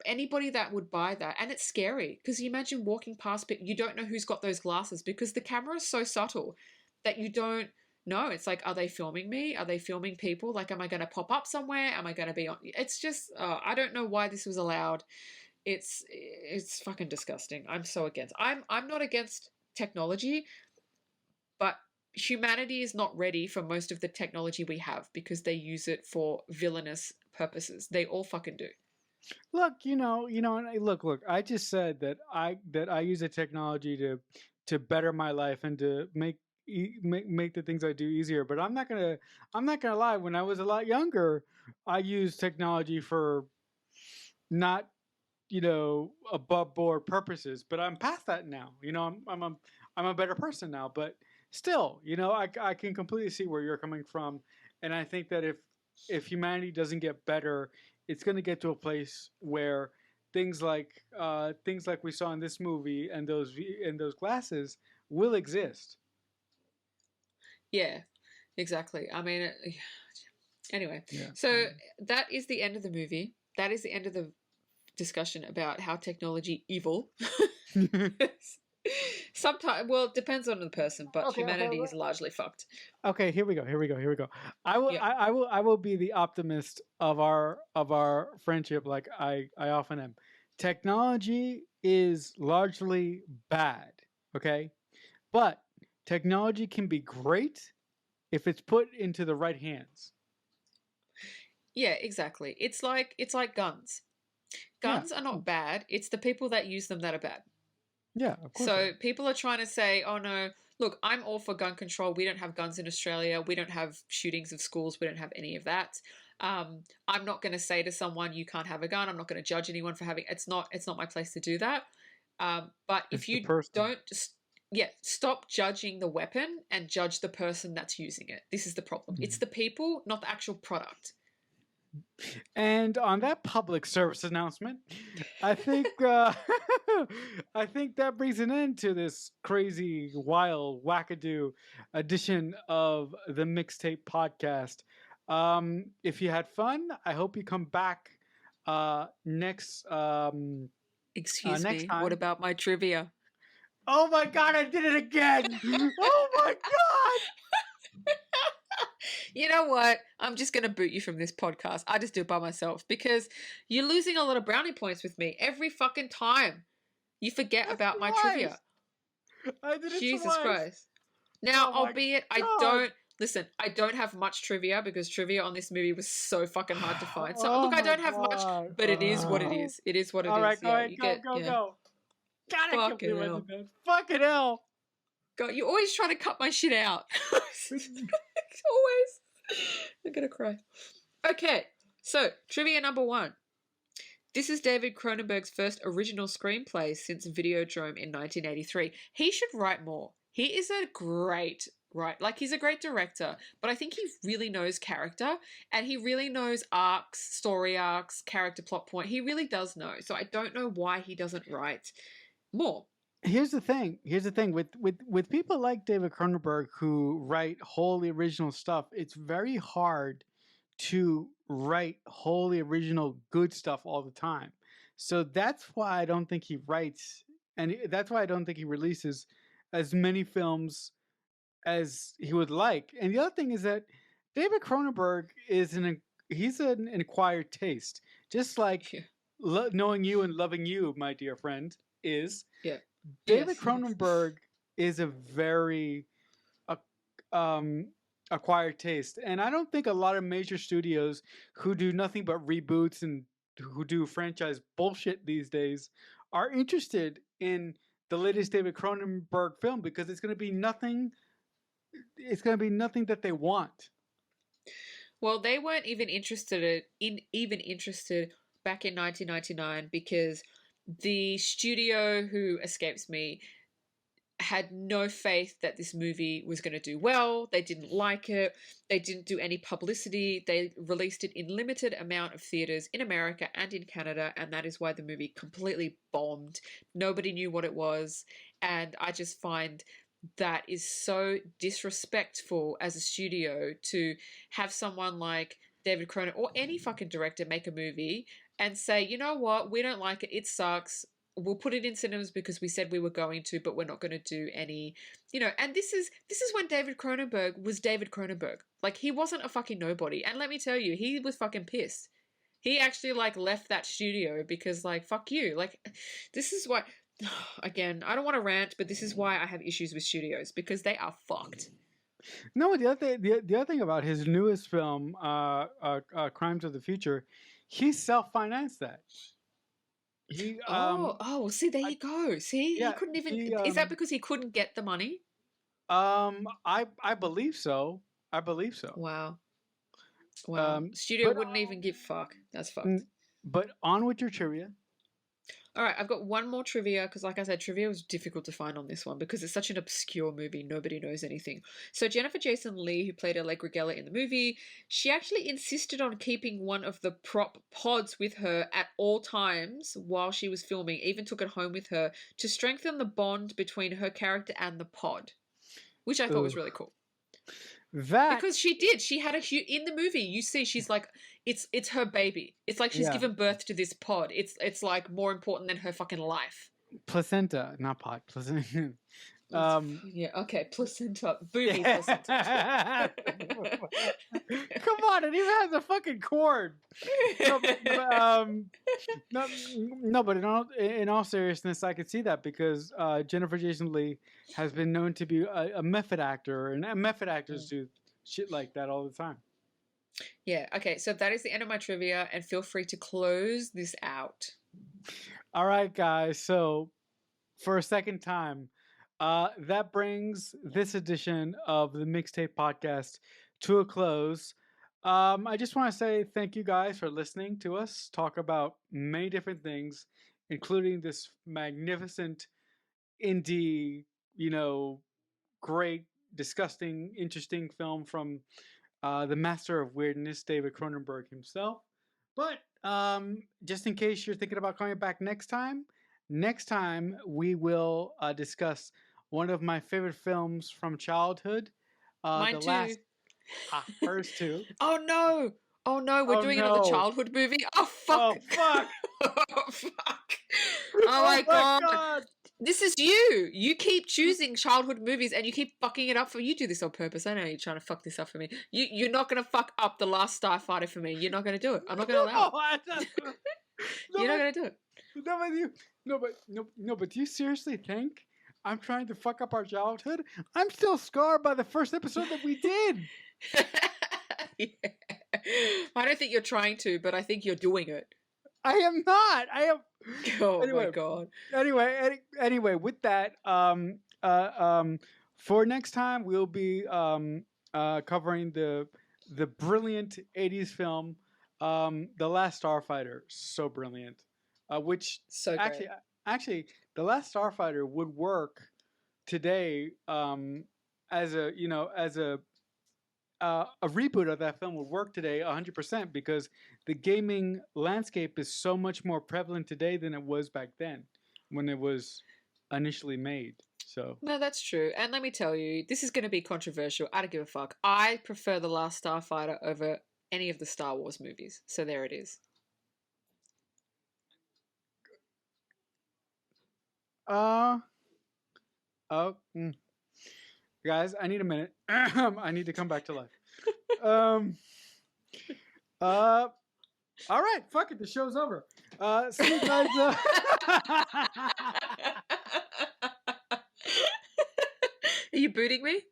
Anybody that would buy that, and it's scary because you imagine walking past, but you don't know who's got those glasses because the camera is so subtle that you don't know. It's like, are they filming me? Are they filming people? Like, am I going to pop up somewhere? Am I going to be on? It's just, I don't know why this was allowed. It's fucking disgusting. I'm so against. I'm not against technology, but humanity is not ready for most of the technology we have because they use it for villainous purposes. They all fucking do. look, and look. I just said that I use the technology to better my life and to make the things I do easier. But I'm not gonna lie. When I was a lot younger, I used technology for not above board purposes. But I'm past that now. I'm a better person now. But still, I can completely see where you're coming from, and I think that if humanity doesn't get better, it's going to get to a place where things like we saw in this movie and those glasses will exist. Yeah, exactly. I mean, anyway, Yeah. so that is the end of the movie. That is the end of the discussion about how technology evil. Sometimes, well, it depends on the person, but Okay. Okay. humanity is largely fucked. Okay. Here we go. Here we go. Here we go. I will. Yeah. I will be the optimist of our friendship, like I often am. Technology is largely bad. Okay, but technology can be great if it's put into the right hands. Yeah, exactly. It's like guns. Yeah. Guns are not bad. It's the people that use them that are bad. Yeah. Of course they So are. people are trying to say, oh no, look, I'm all for gun control. We don't have guns in Australia. We don't have shootings of schools. We don't have any of that. I'm not going to say to someone you can't have a gun. I'm not going to judge anyone for having. It's not my place to do that. But if It's the you person. don't, yeah, stop judging the weapon and judge the person that's using it. This is the problem. It's the people, not the actual product. And on that public service announcement, I think I think that brings an end to this crazy, wild, wackadoo edition of the Mixtape Podcast. If you had fun, I hope you come back Excuse next me. What time. about my trivia? Oh my God, I did it again! Oh my God! You know what? I'm just going to boot you from this podcast. I just do it by myself because you're losing a lot of brownie points with me every fucking time. You forget That's about my twice. trivia. I did it Jesus twice. Christ. Now, Oh my albeit God! I don't have much trivia because trivia on this movie was so fucking hard to find. So, Oh look, I my don't have much, God! but it is what it is. It is what it All is. right, go Yeah, ahead, you go, get, go, yeah. go. God, I can't Fucking believe I did hell. that. Fucking hell. God, you always try to cut my shit out. Always. I'm going to cry. Okay, so trivia number 1. This is David Cronenberg's first original screenplay since Videodrome in 1983. He should write more. He is a great he's a great director, but I think he really knows character and he really knows arcs, story arcs, character plot point. He really does know. So I don't know why he doesn't write more. Here's the thing. Here's the thing with people like David Cronenberg who write wholly original stuff. It's very hard to write wholly original good stuff all the time. So that's why I don't think he writes, and that's why I don't think he releases as many films as he would like. And the other thing is that David Cronenberg he's an acquired taste, just like Yeah. knowing you and loving you, my dear friend, is Yeah. David Yes. Cronenberg is a very uh, um, acquired taste, and I don't think a lot of major studios who do nothing but reboots and who do franchise bullshit these days are interested in the latest David Cronenberg film because it's going to be nothing. It's going to be nothing that they want. Well, they weren't even interested back in 1999 because the studio, who escapes me, had no faith that this movie was going to do well. They didn't like it. They didn't do any publicity. They released it in limited amount of theaters in America and in Canada, and that is why the movie completely bombed. Nobody knew what it was, and I just find that is so disrespectful as a studio to have someone like David Cronin or any fucking director make a movie and say, you know what, we don't like it, it sucks, we'll put it in cinemas because we said we were going to, but we're not going to do any, and this is when David Cronenberg was David Cronenberg. Like, he wasn't a fucking nobody. And let me tell you, he was fucking pissed. He actually left that studio because fuck you. This is why, again, I don't want to rant, but this is why I have issues with studios, because they are fucked. No, the other thing about his newest film, Crimes of the Future, he self-financed that. He well, see, there you go. See, he yeah, couldn't even. he Is that because he couldn't get the money? I believe so. I believe so. Wow. Wow. Studio but wouldn't even give fuck. That's fucked. But on with your trivia. All right, I've got one more trivia because, like I said, trivia was difficult to find on this one because it's such an obscure movie. Nobody knows anything. So Jennifer Jason Leigh, who played Allegra Geller in the movie, she actually insisted on keeping one of the prop pods with her at all times while she was filming, even took it home with her to strengthen the bond between her character and the pod, which I thought was really cool. Because she did. She had in the movie, you see she's like, it's her baby. It's like she's given birth to this pod. It's like more important than her fucking life. Placenta, not pod. Placenta. Yeah, okay, placenta. Booby placenta. Come on, it even has a fucking cord. No, but in all seriousness, I could see that because Jennifer Jason Leigh has been known to be a method actor, and method actors do shit like that all the time. Yeah, okay, so that is the end of my trivia, and feel free to close this out. All right, guys, so for a second time, that brings this edition of the Mixtape Podcast to a close. I just want to say thank you guys for listening to us talk about many different things, including this magnificent indie, great, disgusting, interesting film from the master of weirdness, David Cronenberg himself. But just in case you're thinking about coming back next time we will discuss one of my favorite films from childhood. Mine the too. last hers too. Oh no, we're doing another childhood movie. Oh fuck. Oh fuck. Oh my god. This is you. You keep choosing childhood movies and you keep fucking it up for you. Do this on purpose. I know you're trying to fuck this up for me. You're not gonna fuck up The Last Starfighter for me. You're not gonna do it. I'm not gonna allow it. You're not gonna do it. No, but do you seriously think I'm trying to fuck up our childhood? I'm still scarred by the first episode that we did. Yeah. I don't think you're trying to, but I think you're doing it. I am not. I am. Oh my god. Anyway, with that, for next time we'll be covering the brilliant '80s film, The Last Starfighter. So brilliant. Which so great. Actually, The Last Starfighter would work today as a reboot of that film would work today 100% because the gaming landscape is so much more prevalent today than it was back then when it was initially made. So no, that's true. And let me tell you, this is going to be controversial. I don't give a fuck. I prefer The Last Starfighter over any of the Star Wars movies. So there it is. Guys, I need a minute. I need to come back to life. All right, fuck it. The show's over. See you guys. Are you booting me?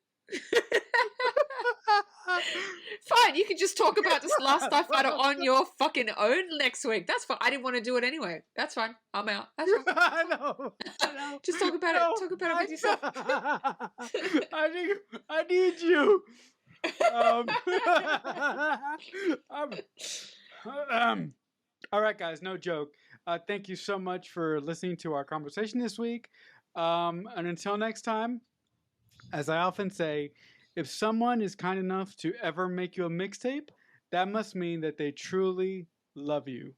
Fine, you can just talk about this Last Starfighter on your fucking own next week. That's fine. I didn't want to do it anyway. That's fine. I'm out. That's fine. I know. Just talk about it. Talk about it with yourself. I need you. All right, guys, no joke. Thank you so much for listening to our conversation this week. And until next time, as I often say, if someone is kind enough to ever make you a mixtape, that must mean that they truly love you.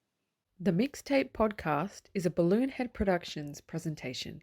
The Mixtape Podcast is a Balloonhead Productions presentation.